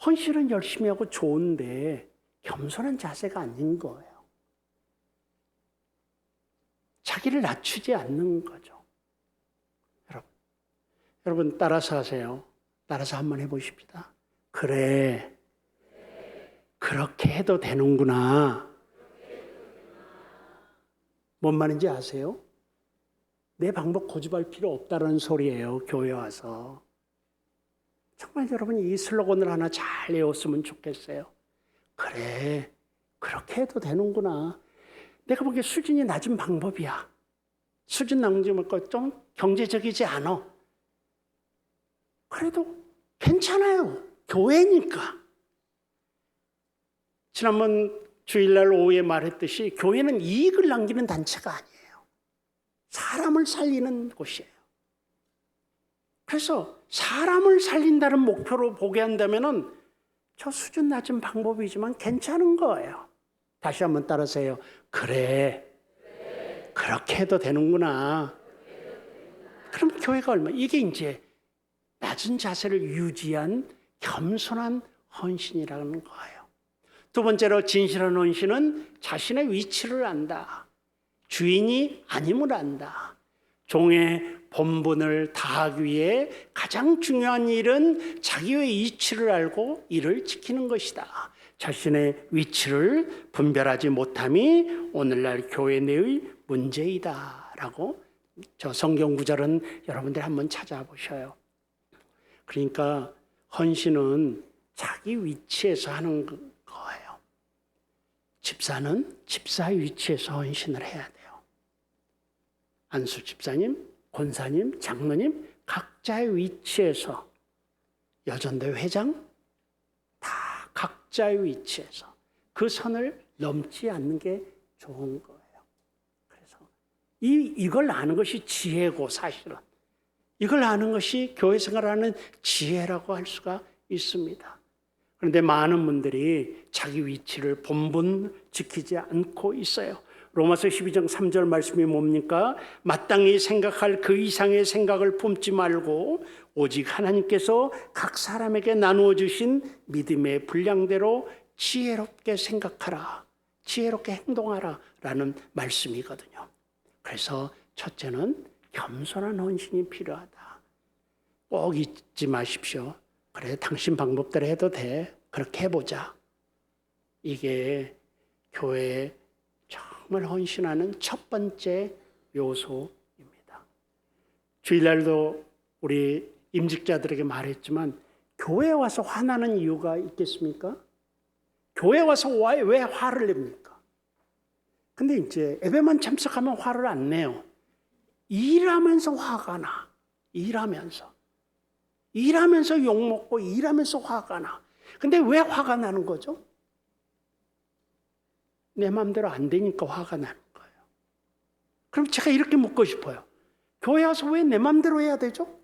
헌신은 열심히 하고 좋은데 겸손한 자세가 아닌 거예요. 자기를 낮추지 않는 거죠. 여러분 따라서 하세요. 따라서 한번 해보십시다. 그래, 그렇게 해도 되는구나. 뭔 말인지 아세요? 내 방법 고집할 필요 없다는 소리예요. 교회 와서. 정말 여러분이 이 슬로건을 하나 잘 외웠으면 좋겠어요. 그래, 그렇게 해도 되는구나. 내가 보기에 수준이 낮은 방법이야. 수준 낮은 거 좀 경제적이지 않아. 그래도 괜찮아요. 교회니까. 지난번 주일날 오후에 말했듯이 교회는 이익을 남기는 단체가 아니에요. 사람을 살리는 곳이에요. 그래서 사람을 살린다는 목표로 보게 한다면은 저 수준 낮은 방법이지만 괜찮은 거예요. 다시 한번 따라서요. 그래, 그렇게 해도 되는구나. 그럼 교회가 얼마? 이게 이제 낮은 자세를 유지한 겸손한 헌신이라는 거예요. 두 번째로 진실한 헌신은 자신의 위치를 안다. 주인이 아님을 안다. 종의 본분을 다하기 위해 가장 중요한 일은 자기의 위치를 알고 이를 지키는 것이다. 자신의 위치를 분별하지 못함이 오늘날 교회 내의 문제이다 라고 저 성경 구절은 여러분들 한번 찾아보셔요. 그러니까 헌신은 자기 위치에서 하는 거예요. 집사는 집사의 위치에서 헌신을 해야 돼요. 안수 집사님, 권사님, 장로님 각자의 위치에서, 여전대 회장 다 각자의 위치에서 그 선을 넘지 않는 게 좋은 거예요. 그래서 이걸 아는 것이 지혜고, 사실은 이걸 아는 것이 교회 생활하는 지혜라고 할 수가 있습니다. 그런데 많은 분들이 자기 위치를 본분 지키지 않고 있어요. 로마서 12장 3절 말씀이 뭡니까? 마땅히 생각할 그 이상의 생각을 품지 말고 오직 하나님께서 각 사람에게 나누어 주신 믿음의 분량대로 지혜롭게 생각하라, 지혜롭게 행동하라 라는 말씀이거든요. 그래서 첫째는 겸손한 헌신이 필요하다. 꼭 잊지 마십시오. 그래, 당신 방법대로 해도 돼. 그렇게 해보자. 이게 교회에 정말 헌신하는 첫 번째 요소입니다. 주일날도 우리 임직자들에게 말했지만 교회에 와서 화나는 이유가 있겠습니까? 교회에 와서 왜 화를 냅니까? 근데 이제 예배만 참석하면 화를 안 내요. 일하면서 화가 나. 일하면서 욕먹고 일하면서 화가 나. 근데 왜 화가 나는 거죠? 내 마음대로 안 되니까 화가 나는 거예요. 그럼 제가 이렇게 묻고 싶어요. 교회 와서 왜 내 마음대로 해야 되죠?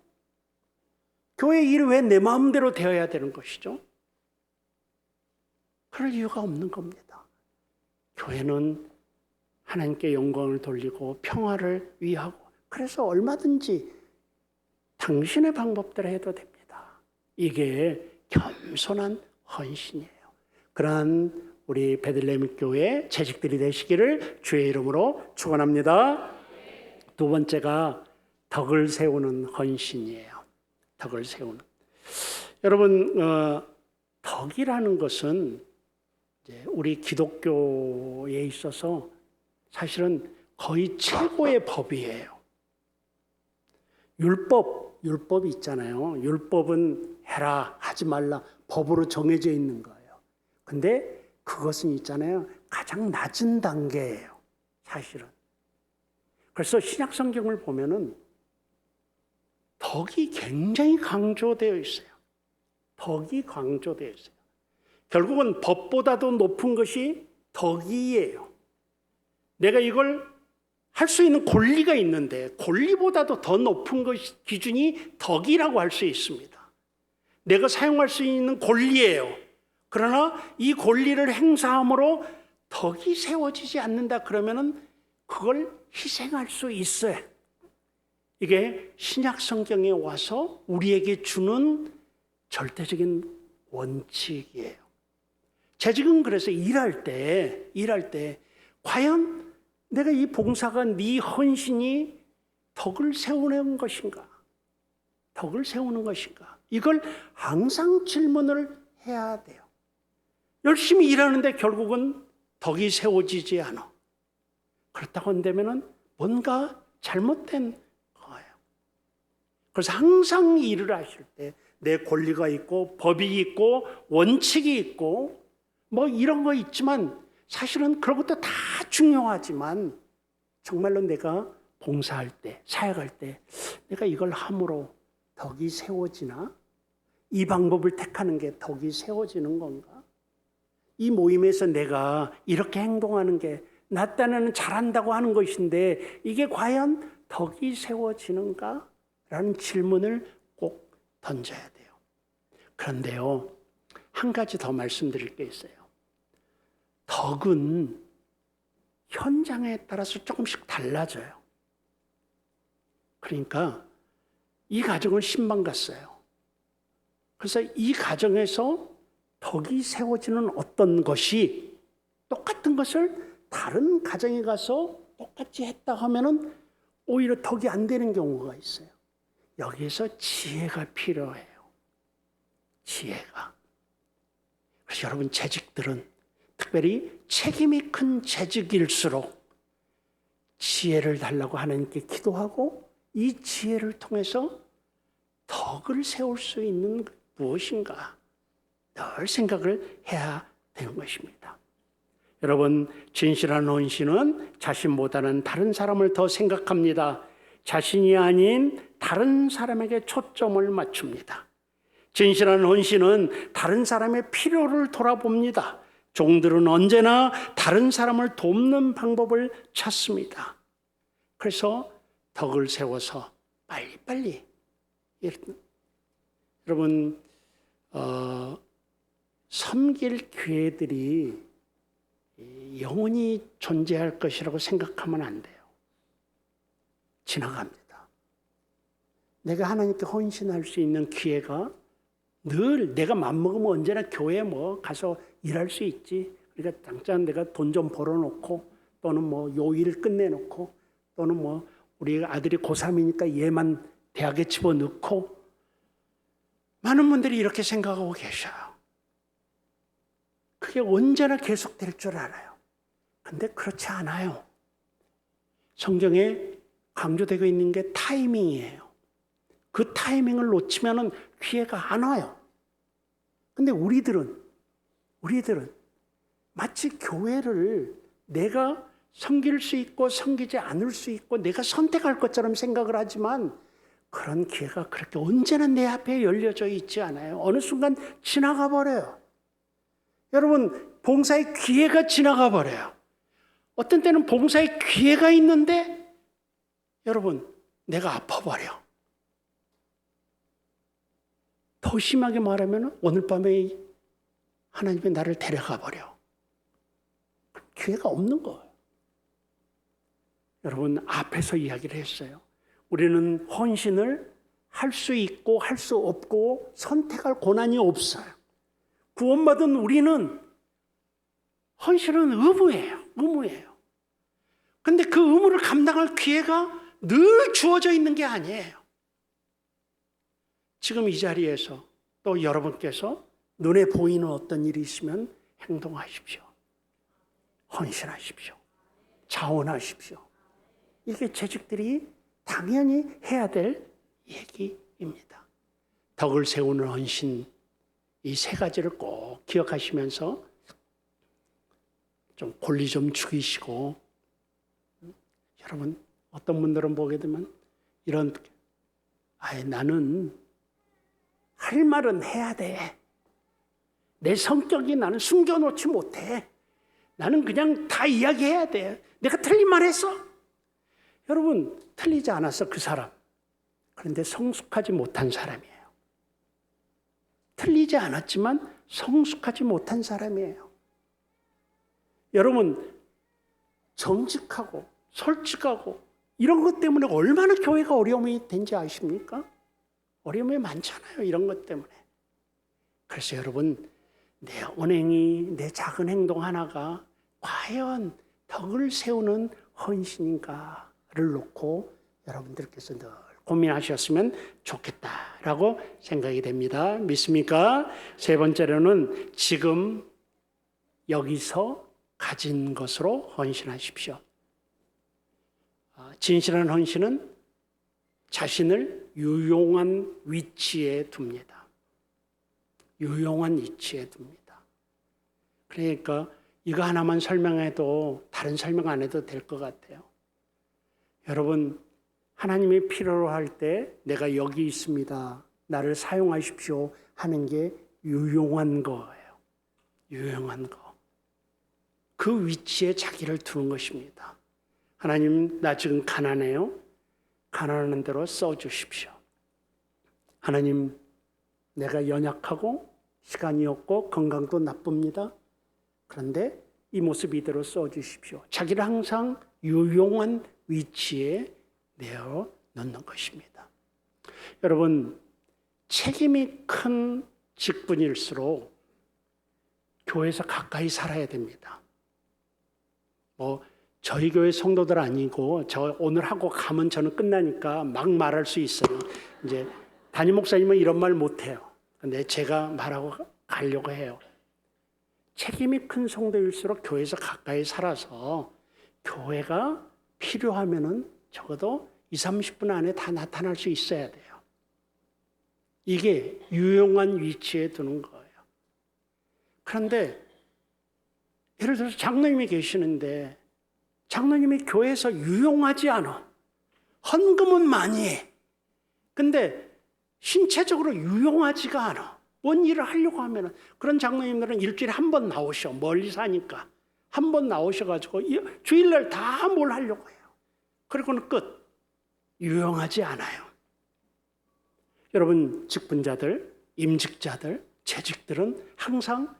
교회 일이 왜 내 마음대로 되어야 되는 것이죠? 그럴 이유가 없는 겁니다. 교회는 하나님께 영광을 돌리고 평화를 위하고, 그래서 얼마든지 당신의 방법대로 해도 됩니다. 이게 겸손한 헌신이에요. 그러한 우리 베들레헴 교회 재직들이 되시기를 주의 이름으로 축원합니다. 두 번째가 덕을 세우는 헌신이에요. 덕을 세우는. 여러분, 덕이라는 것은 이제 우리 기독교에 있어서 사실은 거의 최고의 법이에요. 율법이 있잖아요. 율법은 해라, 하지 말라, 법으로 정해져 있는 거예요. 근데 그것은 있잖아요, 가장 낮은 단계예요, 사실은. 그래서 신약 성경을 보면은 덕이 굉장히 강조되어 있어요. 덕이 강조되어 있어요. 결국은 법보다도 높은 것이 덕이에요. 내가 이걸 할 수 있는 권리가 있는데 권리보다도 더 높은 것이 기준이 덕이라고 할 수 있습니다. 내가 사용할 수 있는 권리예요. 그러나 이 권리를 행사함으로 덕이 세워지지 않는다 그러면은 그걸 희생할 수 있어요. 이게 신약 성경에 와서 우리에게 주는 절대적인 원칙이에요. 재직은 그래서 일할 때 과연 내가 이 봉사가 네 헌신이 덕을 세우는 것인가? 덕을 세우는 것인가? 이걸 항상 질문을 해야 돼요. 열심히 일하는데 결국은 덕이 세워지지 않아. 그렇다고 한다면은 뭔가 잘못된 거예요. 그래서 항상 일을 하실 때 내 권리가 있고 법이 있고 원칙이 있고 뭐 이런 거 있지만 사실은 그런 것도 다 중요하지만 정말로 내가 봉사할 때, 사역할 때 내가 이걸 함으로 덕이 세워지나? 이 방법을 택하는 게 덕이 세워지는 건가? 이 모임에서 내가 이렇게 행동하는 게 나 딴에는 잘한다고 하는 것인데 이게 과연 덕이 세워지는가? 라는 질문을 꼭 던져야 돼요. 그런데요, 한 가지 더 말씀드릴 게 있어요. 덕은 현장에 따라서 조금씩 달라져요. 그러니까 이 가정은 신방 갔어요. 그래서 이 가정에서 덕이 세워지는 어떤 것이 똑같은 것을 다른 가정에 가서 똑같이 했다 하면은 오히려 덕이 안 되는 경우가 있어요. 여기에서 지혜가 필요해요. 지혜가. 그래서 여러분 재직들은 특별히 책임이 큰 재직일수록 지혜를 달라고 하나님께 기도하고 이 지혜를 통해서 덕을 세울 수 있는 무엇인가 늘 생각을 해야 되는 것입니다. 여러분, 진실한 헌신은 자신보다는 다른 사람을 더 생각합니다. 자신이 아닌 다른 사람에게 초점을 맞춥니다. 진실한 헌신은 다른 사람의 필요를 돌아봅니다. 종들은 언제나 다른 사람을 돕는 방법을 찾습니다. 그래서 덕을 세워서 빨리빨리. 여러분, 섬길 기회들이 영원히 존재할 것이라고 생각하면 안 돼요. 지나갑니다. 내가 하나님께 헌신할 수 있는 기회가 늘 내가 맘먹으면 언제나 교회 뭐 가서 일할 수 있지. 그러니까 당장 내가 돈 좀 벌어놓고 또는 뭐 요일 끝내놓고 또는 뭐 우리 아들이 고3이니까 얘만 대학에 집어넣고 많은 분들이 이렇게 생각하고 계셔요. 그게 언제나 계속될 줄 알아요. 근데 그렇지 않아요. 성경에 강조되고 있는 게 타이밍이에요. 그 타이밍을 놓치면은 기회가 안 와요. 근데 우리들은 마치 교회를 내가 섬길 수 있고 섬기지 않을 수 있고 내가 선택할 것처럼 생각을 하지만 그런 기회가 그렇게 언제나 내 앞에 열려져 있지 않아요. 어느 순간 지나가 버려요. 여러분, 봉사의 기회가 지나가 버려요. 어떤 때는 봉사의 기회가 있는데 여러분, 내가 아파버려. 더 심하게 말하면 오늘 밤에 하나님이 나를 데려가 버려. 기회가 없는 거예요. 여러분 앞에서 이야기를 했어요. 우리는 헌신을 할 수 있고 할 수 없고 선택할 권한이 없어요. 구원받은 우리는 헌신은 의무예요. 근데 그 의무를 감당할 기회가 늘 주어져 있는 게 아니에요. 지금 이 자리에서 또 여러분께서 눈에 보이는 어떤 일이 있으면 행동하십시오. 헌신하십시오. 자원하십시오. 이게 재직들이 당연히 해야 될 얘기입니다. 덕을 세우는 헌신, 이 세 가지를 꼭 기억하시면서 좀 권리 좀 죽이시고, 여러분 어떤 분들은 보게 되면 이런, 나는 할 말은 해야 돼. 내 성격이 나는 숨겨놓지 못해. 나는 그냥 다 이야기해야 돼. 내가 틀린 말 했어. 여러분 틀리지 않았어 그 사람. 그런데 성숙하지 못한 사람이에요. 틀리지 않았지만 성숙하지 못한 사람이에요. 여러분 정직하고 솔직하고 이런 것 때문에 얼마나 교회가 어려움이 된지 아십니까? 어려움이 많잖아요. 이런 것 때문에. 그래서 여러분 내 언행이, 내 작은 행동 하나가 과연 덕을 세우는 헌신인가를 놓고 여러분들께서 늘 고민하셨으면 좋겠다라고 생각이 됩니다. 믿습니까? 세 번째로는 지금 여기서 가진 것으로 헌신하십시오. 진실한 헌신은 자신을 유용한 위치에 둡니다. 유용한 위치에 둡니다. 그러니까 이거 하나만 설명해도 다른 설명 안 해도 될 것 같아요. 여러분 하나님이 필요로 할 때 내가 여기 있습니다. 나를 사용하십시오 하는 게 유용한 거예요. 유용한 거. 그 위치에 자기를 두는 것입니다. 하나님 나 지금 가난해요. 가난한 대로 써주십시오. 하나님 내가 연약하고 시간이 없고 건강도 나쁩니다. 그런데 이 모습 이대로 써주십시오. 자기를 항상 유용한 위치에 내어 놓는 것입니다. 여러분 책임이 큰 직분일수록 교회에서 가까이 살아야 됩니다. 저희 교회 성도들 아니고 저 오늘 하고 가면 저는 끝나니까 막 말할 수 있어요. 이제 담임 목사님은 이런 말 못해요. 근데 제가 말하고 가려고 해요. 책임이 큰 성도일수록 교회에서 가까이 살아서 교회가 필요하면은 적어도 20-30분 안에 다 나타날 수 있어야 돼요. 이게 유용한 위치에 두는 거예요. 그런데 예를 들어서 장로님이 계시는데 장로님이 교회에서 유용하지 않아. 헌금은 많이 해. 근데 신체적으로 유용하지가 않아. 뭔 일을 하려고 하면은 그런 장로님들은 일주일에 한 번 나오셔. 멀리 사니까. 한 번 나오셔가지고 주일날 다 뭘 하려고 해요. 그리고는 끝. 유용하지 않아요. 여러분 직분자들, 임직자들, 재직들은 항상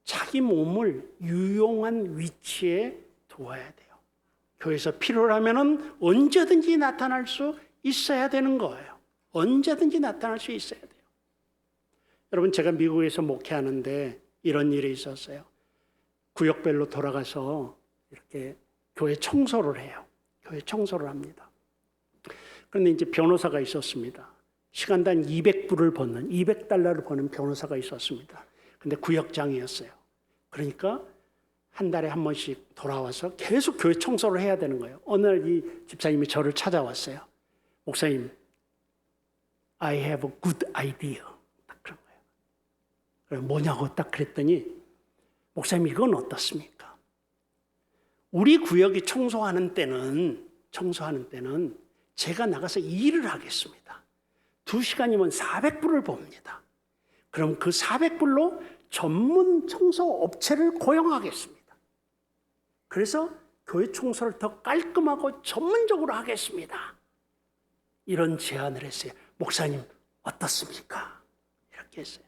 자기 몸을 유용한 위치에 두어야 돼요. 교회에서 필요하면은 언제든지 나타날 수 있어야 되는 거예요. 언제든지 나타날 수 있어야 돼요. 여러분 제가 미국에서 목회하는데 이런 일이 있었어요. 구역별로 돌아가서 이렇게 교회 청소를 해요. 교회 청소를 합니다. 그런데 이제 변호사가 있었습니다. 시간당 200불을 버는, $200를 버는 변호사가 있었습니다. 근데 구역장이었어요. 그러니까 한 달에 한 번씩 돌아와서 계속 교회 청소를 해야 되는 거예요. 어느 날 이 집사님이 저를 찾아왔어요. 목사님, I have a good idea. 딱 그런 거예요. 그래, 뭐냐고 딱 그랬더니 목사님 이건 어떻습니까? 우리 구역이 청소하는 때는 제가 나가서 일을 하겠습니다. 2시간이면 400불을 봅니다. 그럼 그 400불로 전문 청소 업체를 고용하겠습니다. 그래서 교회 청소를 더 깔끔하고 전문적으로 하겠습니다. 이런 제안을 했어요. 목사님 어떻습니까? 이렇게 했어요.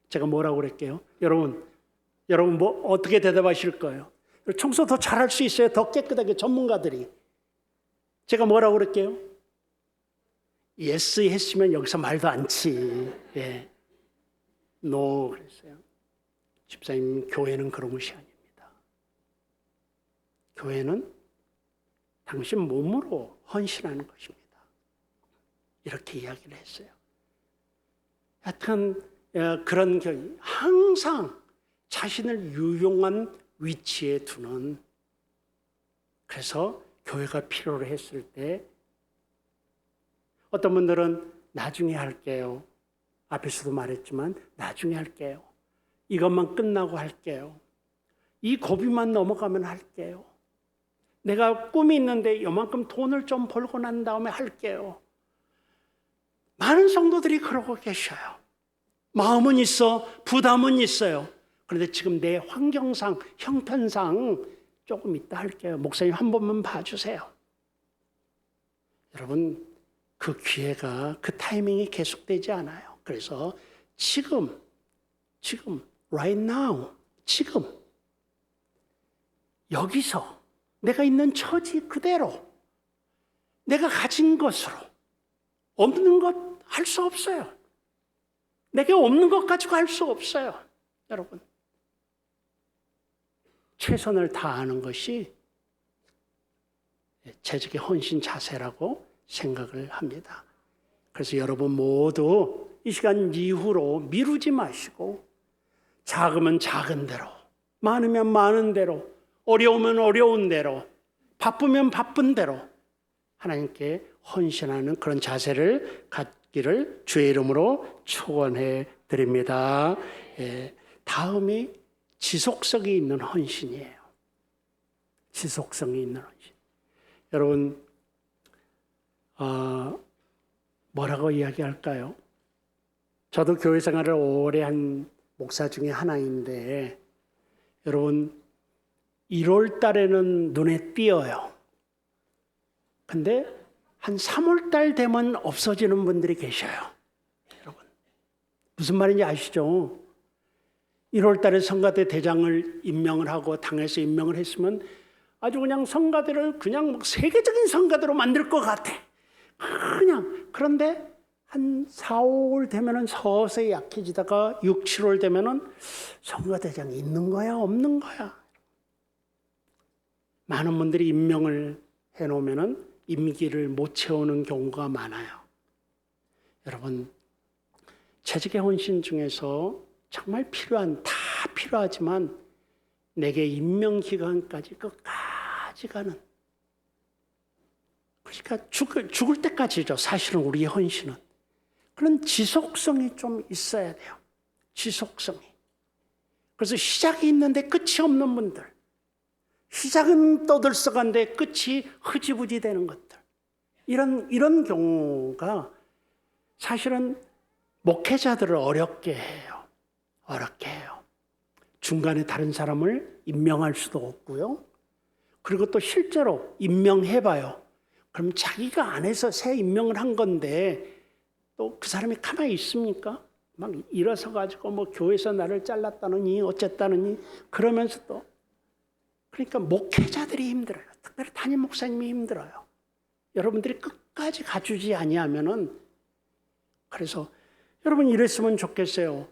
제가 뭐라고 그랬게요? 여러분 뭐 어떻게 대답하실 거예요? 청소 더 잘할 수 있어요. 더 깨끗하게 전문가들이. 제가 뭐라고 그럴게요? 예스 했으면 여기서 말도 않지. 예. 노 그랬어요. 집사님, 교회는 그런 것이 아닙니다. 교회는 당신 몸으로 헌신하는 것입니다. 이렇게 이야기를 했어요. 하여튼 그런 경우 항상 자신을 유용한 위치에 두는, 그래서 교회가 필요로 했을 때 어떤 분들은 나중에 할게요. 앞에서도 말했지만 나중에 할게요. 이것만 끝나고 할게요. 이 고비만 넘어가면 할게요. 내가 꿈이 있는데 이만큼 돈을 좀 벌고 난 다음에 할게요. 많은 성도들이 그러고 계셔요. 마음은 있어, 부담은 있어요. 그런데 지금 내 환경상, 형편상 조금 이따 할게요. 목사님 한 번만 봐주세요. 여러분, 그 기회가, 그 타이밍이 계속되지 않아요. 그래서 지금, right now, 지금 여기서 내가 있는 처지 그대로 내가 가진 것으로 없는 것 할 수 없어요. 내게 없는 것 가지고 할 수 없어요. 여러분, 최선을 다하는 것이 재직의 헌신 자세라고 생각을 합니다. 그래서 여러분 모두 이 시간 이후로 미루지 마시고 작으면 작은 대로, 많으면 많은 대로, 어려우면 어려운 대로, 바쁘면 바쁜 대로 하나님께 헌신하는 그런 자세를 갖기를 주의 이름으로 축원해 드립니다. 다음이 지속성이 있는 헌신이에요. 지속성이 있는 헌신. 여러분, 뭐라고 이야기할까요? 저도 교회 생활을 오래 한 목사 중에 하나인데, 여러분, 1월 달에는 눈에 띄어요. 근데 한 3월 달 되면 없어지는 분들이 계셔요. 여러분, 무슨 말인지 아시죠? 1월 달에 성가대 대장을 임명을 하고 당에서 임명을 했으면 아주 그냥 성가대를 그냥 세계적인 성가대로 만들 것 같아. 그냥. 그런데 한 4, 5월 되면은 서서히 약해지다가 6, 7월 되면은 성가대장이 있는 거야, 없는 거야. 많은 분들이 임명을 해놓으면은 임기를 못 채우는 경우가 많아요. 여러분, 재직의 헌신 중에서 정말 다 필요하지만 내게 임명 기간까지 끝까지 가는, 그러니까 죽을 때까지죠. 사실은 우리의 헌신은. 그런 지속성이 좀 있어야 돼요. 지속성이. 그래서 시작이 있는데 끝이 없는 분들, 시작은 떠들썩한데 끝이 흐지부지 되는 것들, 이런 경우가 사실은 목회자들을 어렵게 해요. 어렵게 해요. 중간에 다른 사람을 임명할 수도 없고요. 그리고 또 실제로 임명해봐요. 그럼 자기가 안에서 새 임명을 한 건데 또 그 사람이 가만히 있습니까? 막 일어서 가지고 뭐 교회에서 나를 잘랐다느니 어쨌다느니 그러면서 또, 그러니까 목회자들이 힘들어요. 특별히 담임 목사님이 힘들어요. 여러분들이 끝까지 가주지 아니하면은. 그래서 여러분 이랬으면 좋겠어요.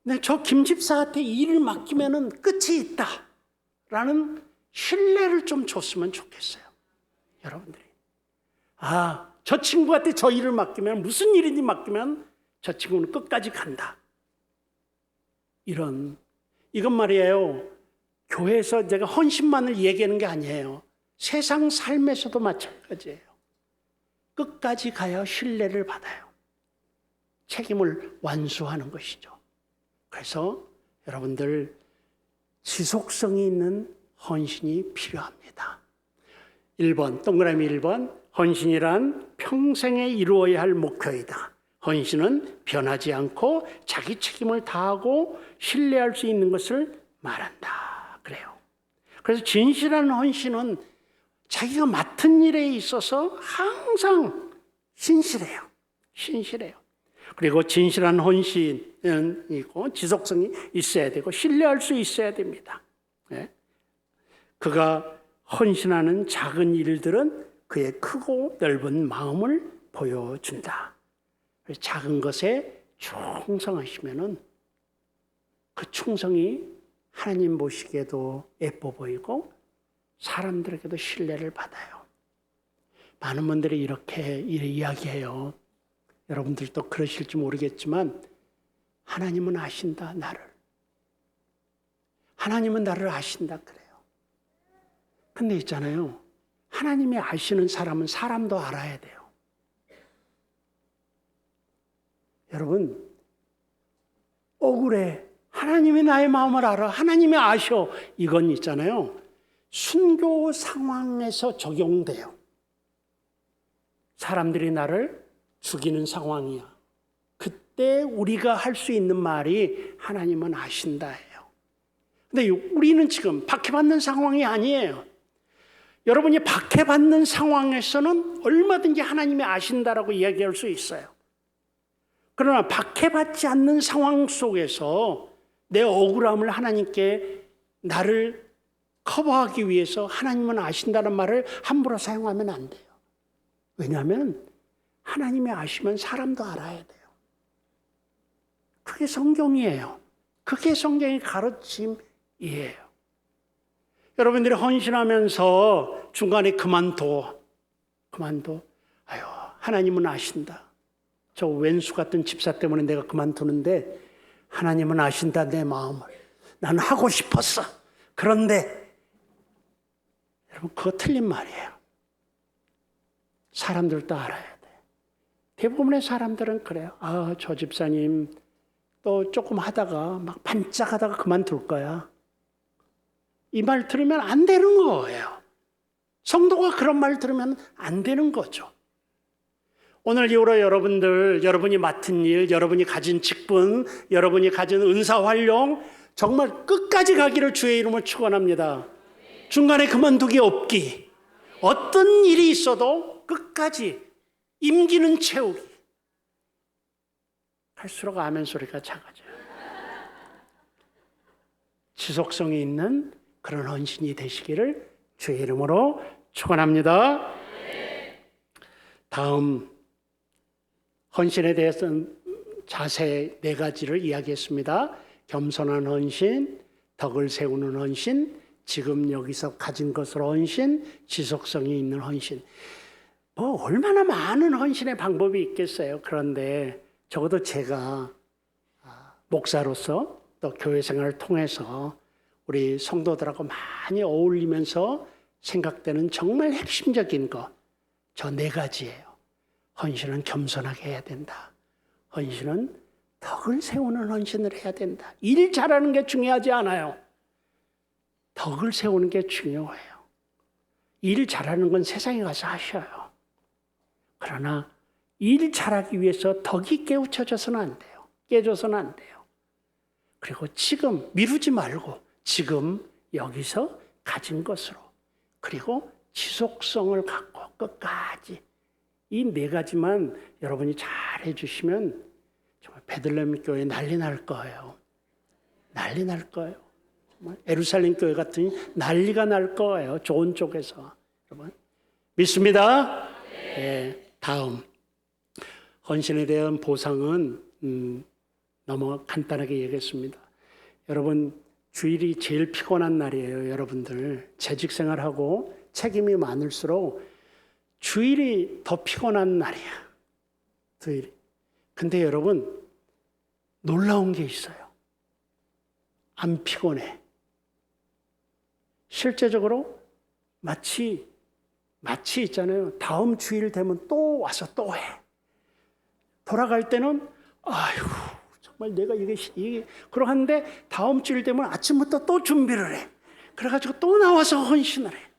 네, 저 김 집사한테 일을 맡기면은 끝이 있다라는 신뢰를 좀 줬으면 좋겠어요. 여러분들이. 저 친구한테 저 일을 맡기면, 무슨 일인지 맡기면 저 친구는 끝까지 간다. 이건 말이에요. 교회에서 제가 헌신만을 얘기하는 게 아니에요. 세상 삶에서도 마찬가지예요. 끝까지 가야 신뢰를 받아요. 책임을 완수하는 것이죠. 그래서 여러분들 지속성이 있는 헌신이 필요합니다. 1번, 동그라미 1번, 헌신이란 평생에 이루어야 할 목표이다. 헌신은 변하지 않고 자기 책임을 다하고 신뢰할 수 있는 것을 말한다. 그래요. 그래서 진실한 헌신은 자기가 맡은 일에 있어서 항상 신실해요. 신실해요. 그리고 진실한 헌신은 있고 지속성이 있어야 되고 신뢰할 수 있어야 됩니다. 그가 헌신하는 작은 일들은 그의 크고 넓은 마음을 보여준다. 작은 것에 충성하시면은 그 충성이 하나님 보시기에도 예뻐 보이고 사람들에게도 신뢰를 받아요. 많은 분들이 이렇게 이야기해요. 여러분들도 그러실지 모르겠지만 하나님은 아신다, 나를. 하나님은 나를 아신다 그래요. 근데 있잖아요. 하나님이 아시는 사람은 사람도 알아야 돼요. 여러분, 억울해. 하나님이 나의 마음을 알아. 하나님이 아셔. 이건 있잖아요. 순교 상황에서 적용돼요. 사람들이 나를 죽이는 상황이야. 그때 우리가 할 수 있는 말이 하나님은 아신다예요. 근데 우리는 지금 박해받는 상황이 아니에요. 여러분이 박해받는 상황에서는 얼마든지 하나님이 아신다라고 이야기할 수 있어요. 그러나 박해받지 않는 상황 속에서 내 억울함을 하나님께 나를 커버하기 위해서 하나님은 아신다는 말을 함부로 사용하면 안 돼요. 왜냐하면 하나님이 아시면 사람도 알아야 돼요. 그게 성경이에요. 그게 성경의 가르침이에요. 여러분들이 헌신하면서 중간에 그만둬. 아유, 하나님은 아신다. 저 왼수 같은 집사 때문에 내가 그만두는데 하나님은 아신다 내 마음을. 나는 하고 싶었어. 그런데 여러분 그거 틀린 말이에요. 사람들도 알아야 돼. 대부분의 사람들은 그래요. 아, 저 집사님 또 조금 하다가 막 반짝하다가 그만둘 거야. 이 말 들으면 안 되는 거예요. 성도가 그런 말 들으면 안 되는 거죠. 오늘 이후로 여러분이 맡은 일, 여러분이 가진 직분, 여러분이 가진 은사 활용 정말 끝까지 가기를 주의 이름으로 축원합니다. 중간에 그만두기 없기. 어떤 일이 있어도 끝까지 임기는 채우기. 할수록 아멘 소리가 작아져요. 지속성이 있는 그런 헌신이 되시기를 주의 이름으로 축원합니다. 다음 헌신에 대해서는 자세 4가지를 이야기했습니다. 겸손한 헌신, 덕을 세우는 헌신, 지금 여기서 가진 것으로 헌신, 지속성이 있는 헌신. 뭐 얼마나 많은 헌신의 방법이 있겠어요. 그런데 적어도 제가 목사로서 또 교회 생활을 통해서 우리 성도들하고 많이 어울리면서 생각되는 정말 핵심적인 것, 저 4가지예요. 헌신은 겸손하게 해야 된다. 헌신은 덕을 세우는 헌신을 해야 된다. 일 잘하는 게 중요하지 않아요. 덕을 세우는 게 중요해요. 일 잘하는 건 세상에 가서 하셔요. 그러나 일 잘하기 위해서 덕이 깨우쳐져서는 안 돼요. 깨져서는 안 돼요. 그리고 지금 미루지 말고 지금 여기서 가진 것으로, 그리고 지속성을 갖고 끝까지 이 4가지만 여러분이 잘 해주시면 정말 베들레헴 교회 난리 날 거예요. 난리 날 거예요. 정말 예루살렘 교회 같은 난리가 날 거예요. 좋은 쪽에서. 여러분 믿습니다. 네. 다음 헌신에 대한 보상은 너무 간단하게 얘기했습니다. 여러분 주일이 제일 피곤한 날이에요. 여러분들 재직 생활하고 책임이 많을수록 주일이 더 피곤한 날이야. 주일이. 근데 여러분 놀라운 게 있어요. 안 피곤해. 실제적으로 마치 있잖아요. 다음 주일 되면 또 와서 또 해. 돌아갈 때는 아이고 정말 내가 이게 그러고 하는데 다음 주일 되면 아침부터 또 준비를 해. 그래가지고 또 나와서 헌신을 해.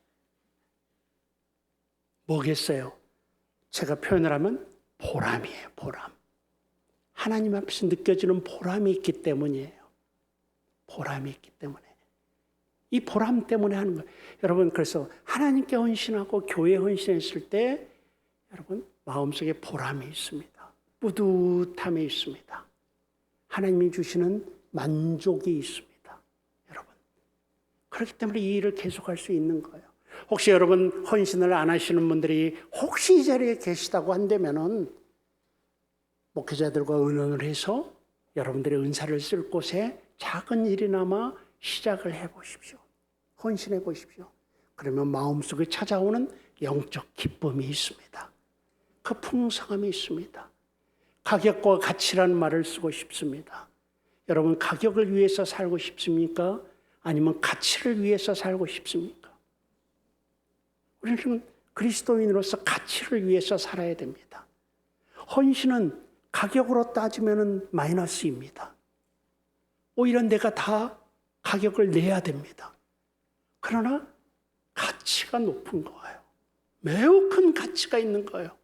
뭐겠어요? 제가 표현을 하면 보람이에요. 보람. 하나님 앞에서 느껴지는 보람이 있기 때문이에요. 보람이 있기 때문에. 이 보람 때문에 하는 거예요. 여러분 그래서 하나님께 헌신하고 교회에 헌신했을 때 여러분 마음속에 보람이 있습니다. 뿌듯함이 있습니다. 하나님이 주시는 만족이 있습니다. 여러분. 그렇기 때문에 이 일을 계속할 수 있는 거예요. 혹시 여러분 헌신을 안 하시는 분들이 혹시 이 자리에 계시다고 한다면은 목회자들과 의논을 해서 여러분들의 은사를 쓸 곳에 작은 일이나마 시작을 해보십시오. 헌신해 보십시오. 그러면 마음속에 찾아오는 영적 기쁨이 있습니다. 그 풍성함이 있습니다. 가격과 가치라는 말을 쓰고 싶습니다. 여러분 가격을 위해서 살고 싶습니까? 아니면 가치를 위해서 살고 싶습니까? 우리는 그리스도인으로서 가치를 위해서 살아야 됩니다. 헌신은 가격으로 따지면 마이너스입니다. 오히려 내가 다 가격을 내야 됩니다. 그러나 가치가 높은 거예요. 매우 큰 가치가 있는 거예요.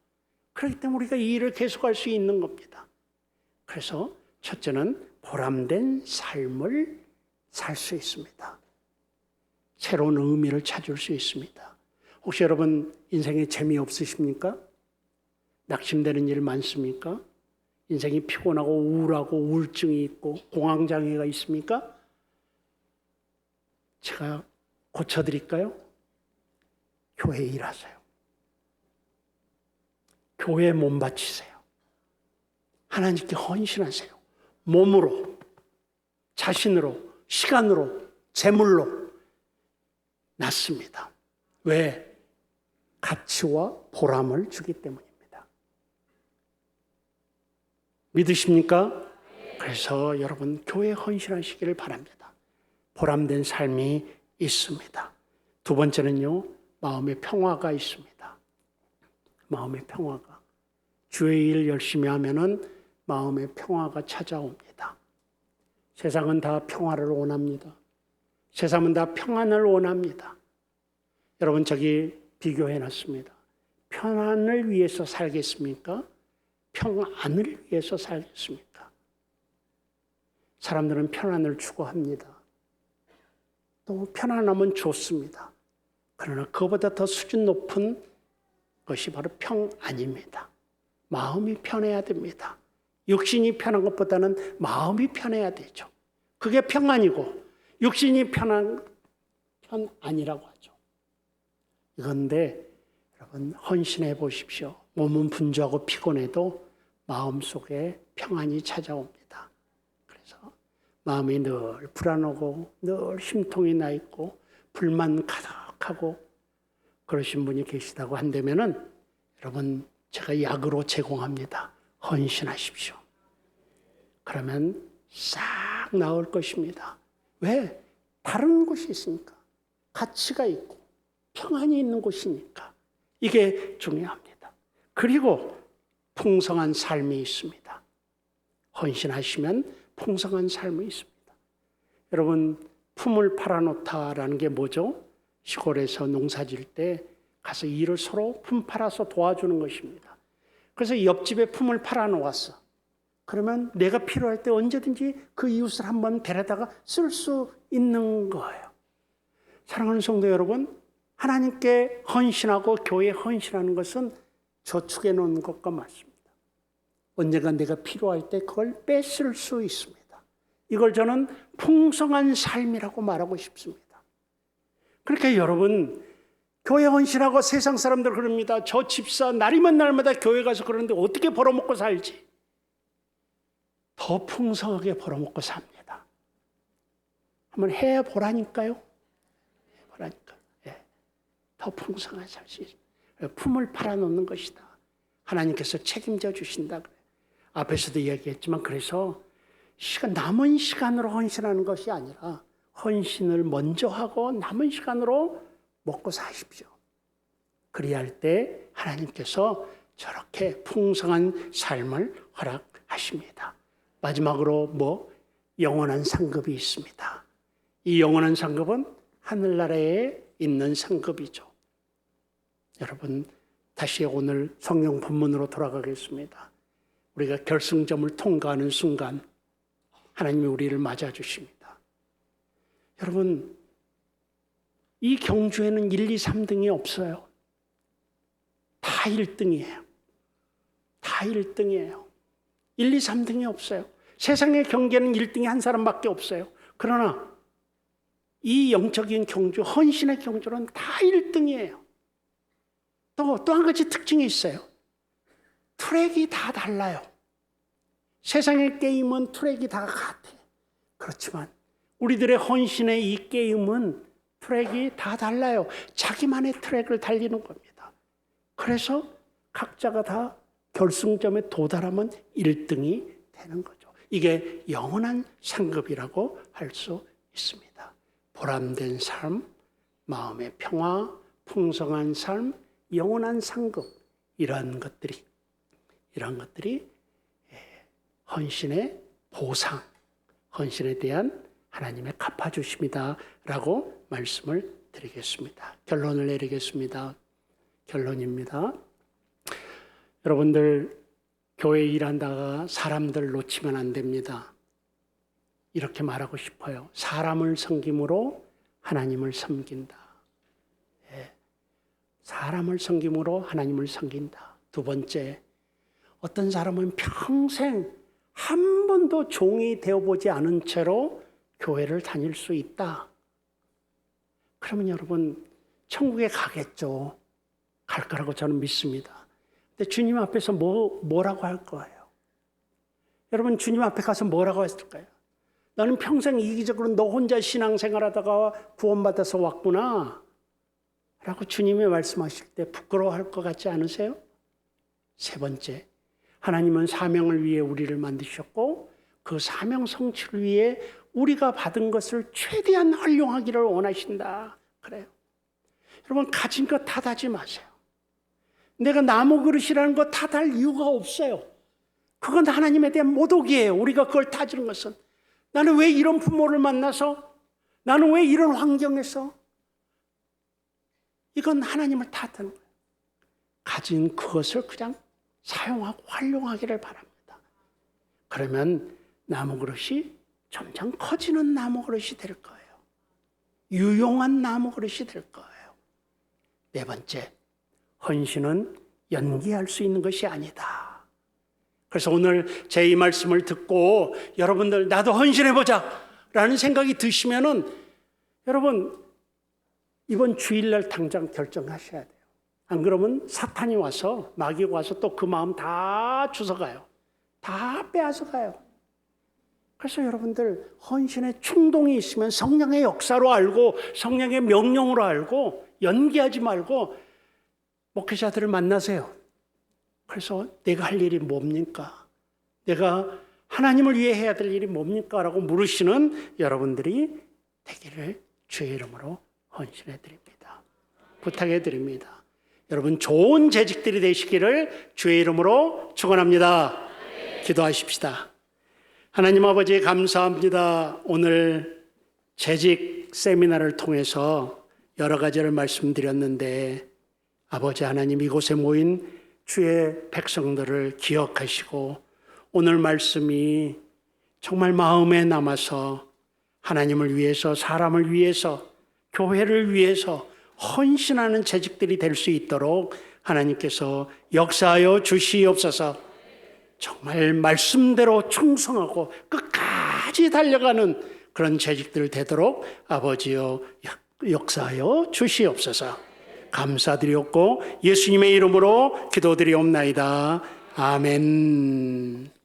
그렇기 때문에 우리가 이 일을 계속할 수 있는 겁니다. 그래서 첫째는 보람된 삶을 살 수 있습니다. 새로운 의미를 찾을 수 있습니다. 혹시 여러분 인생에 재미없으십니까? 낙심되는 일 많습니까? 인생이 피곤하고 우울하고 우울증이 있고 공황장애가 있습니까? 제가 고쳐드릴까요? 교회에 일하세요. 교회에 몸 바치세요. 하나님께 헌신하세요. 몸으로, 자신으로, 시간으로, 재물로 낫습니다. 왜? 가치와 보람을 주기 때문입니다. 믿으십니까? 그래서 여러분 교회에 헌신하시기를 바랍니다. 보람된 삶이 있습니다. 두 번째는요, 마음의 평화가 있습니다. 마음의 평화가. 주의 일 열심히 하면은 마음의 평화가 찾아옵니다. 세상은 다 평화를 원합니다. 세상은 다 평안을 원합니다. 여러분 저기 비교해 놨습니다. 평안을 위해서 살겠습니까? 평안을 위해서 살겠습니까? 사람들은 편안을 추구합니다. 또 편안하면 좋습니다. 그러나 그보다 더 수준 높은 것이 바로 평안입니다. 마음이 편해야 됩니다. 육신이 편한 것보다는 마음이 편해야 되죠. 그게 평안이고 육신이 편안이라고 하죠. 그런데 여러분 헌신해 보십시오. 몸은 분주하고 피곤해도 마음속에 평안이 찾아옵니다. 그래서 마음이 늘 불안하고 늘 심통이 나 있고 불만 가득하고 그러신 분이 계시다고 한다면은 여러분 제가 약으로 제공합니다. 헌신하십시오. 그러면 싹 나올 것입니다. 왜? 다른 곳이 있으니까. 가치가 있고 평안이 있는 곳이니까. 이게 중요합니다. 그리고 풍성한 삶이 있습니다. 헌신하시면 풍성한 삶이 있습니다. 여러분 품을 팔아놓다라는 게 뭐죠? 시골에서 농사질 때 가서 일을 서로 품 팔아서 도와주는 것입니다. 그래서 옆집에 품을 팔아놓았어. 그러면 내가 필요할 때 언제든지 그 이웃을 한번 데려다가 쓸 수 있는 거예요. 사랑하는 성도 여러분, 하나님께 헌신하고 교회에 헌신하는 것은 저축해 놓은 것과 맞습니다. 언젠가 내가 필요할 때 그걸 뺏을 수 있습니다. 이걸 저는 풍성한 삶이라고 말하고 싶습니다. 그러니까 여러분, 교회 헌신하고 세상 사람들 그럽니다. 저 집사 날이면 날마다 교회 가서 그러는데 어떻게 벌어먹고 살지? 더 풍성하게 벌어먹고 삽니다. 한번 해보라니까요. 해보라니까. 예. 더 풍성하게 살 수 있습니다. 품을 팔아놓는 것이다. 하나님께서 책임져 주신다. 앞에서도 이야기했지만 그래서 남은 시간으로 헌신하는 것이 아니라 헌신을 먼저 하고 남은 시간으로 먹고 사십시오. 그리할 때 하나님께서 저렇게 풍성한 삶을 허락하십니다. 마지막으로 영원한 상급이 있습니다. 이 영원한 상급은 하늘나라에 있는 상급이죠. 여러분 다시 오늘 성경 본문으로 돌아가겠습니다. 우리가 결승점을 통과하는 순간 하나님이 우리를 맞아주십니다. 여러분 이 경주에는 1, 2, 3등이 없어요. 다 1등이에요. 다 1등이에요. 1, 2, 3등이 없어요. 세상의 경계는 1등이 한 사람밖에 없어요. 그러나 이 영적인 경주, 헌신의 경주는 다 1등이에요. 또 한 가지 특징이 있어요. 트랙이 다 달라요. 세상의 게임은 트랙이 다 같아. 그렇지만 우리들의 헌신의 이 게임은 트랙이 다 달라요. 자기만의 트랙을 달리는 겁니다. 그래서 각자가 다 결승점에 도달하면 1등이 되는 거죠. 이게 영원한 상급이라고 할 수 있습니다. 보람된 삶, 마음의 평화, 풍성한 삶, 영원한 상급, 이런 것들이 헌신의 보상, 헌신에 대한 하나님의 갚아주심이다라고 말씀을 드리겠습니다. 결론을 내리겠습니다. 결론입니다. 여러분들 교회 일한다가 사람들 놓치면 안 됩니다. 이렇게 말하고 싶어요. 사람을 섬김으로 하나님을 섬긴다. 사람을 섬김으로 하나님을 섬긴다. 두 번째, 어떤 사람은 평생 한 번도 종이 되어보지 않은 채로 교회를 다닐 수 있다. 그러면 여러분 천국에 가겠죠. 갈 거라고 저는 믿습니다. 근데 주님 앞에서 뭐라고 할 거예요? 여러분 주님 앞에 가서 뭐라고 했을까요? 나는 평생 이기적으로 너 혼자 신앙생활하다가 구원받아서 왔구나 라고 주님이 말씀하실 때 부끄러워할 것 같지 않으세요? 세 번째, 하나님은 사명을 위해 우리를 만드셨고 그 사명 성취를 위해 우리가 받은 것을 최대한 활용하기를 원하신다. 그래요. 여러분 가진 것 탓하지 마세요. 내가 나무 그릇이라는 거 탓할 이유가 없어요. 그건 하나님에 대한 모독이에요. 우리가 그걸 따지는 것은. 나는 왜 이런 부모를 만나서, 나는 왜 이런 환경에서, 이건 하나님을 탓하는 거예요. 가진 그것을 그냥 사용하고 활용하기를 바랍니다. 그러면 나무 그릇이 점점 커지는 나무 그릇이 될 거예요. 유용한 나무 그릇이 될 거예요. 네 번째, 헌신은 연기할 수 있는 것이 아니다. 그래서 오늘 제 이 말씀을 듣고 여러분들 나도 헌신해보자 라는 생각이 드시면은 여러분 이번 주일날 당장 결정하셔야 돼요. 안 그러면 사탄이 와서, 마귀가 와서 또 그 마음 다 주워가요. 다 빼앗아가요. 그래서 여러분들 헌신의 충동이 있으면 성령의 역사로 알고 성령의 명령으로 알고 연기하지 말고 목회자들을 만나세요. 그래서 내가 할 일이 뭡니까? 내가 하나님을 위해 해야 될 일이 뭡니까? 라고 물으시는 여러분들이 되기를 주의 이름으로 헌신해 드립니다. 부탁해 드립니다. 여러분 좋은 재직들이 되시기를 주의 이름으로 축원합니다. 기도하십시다. 하나님 아버지 감사합니다. 오늘 재직 세미나를 통해서 여러 가지를 말씀드렸는데 아버지 하나님 이곳에 모인 주의 백성들을 기억하시고 오늘 말씀이 정말 마음에 남아서 하나님을 위해서, 사람을 위해서, 교회를 위해서 헌신하는 재직들이 될 수 있도록 하나님께서 역사하여 주시옵소서. 정말 말씀대로 충성하고 끝까지 달려가는 그런 재직들 되도록 아버지여 역사하여 주시옵소서. 감사드렸고 예수님의 이름으로 기도드리옵나이다. 아멘.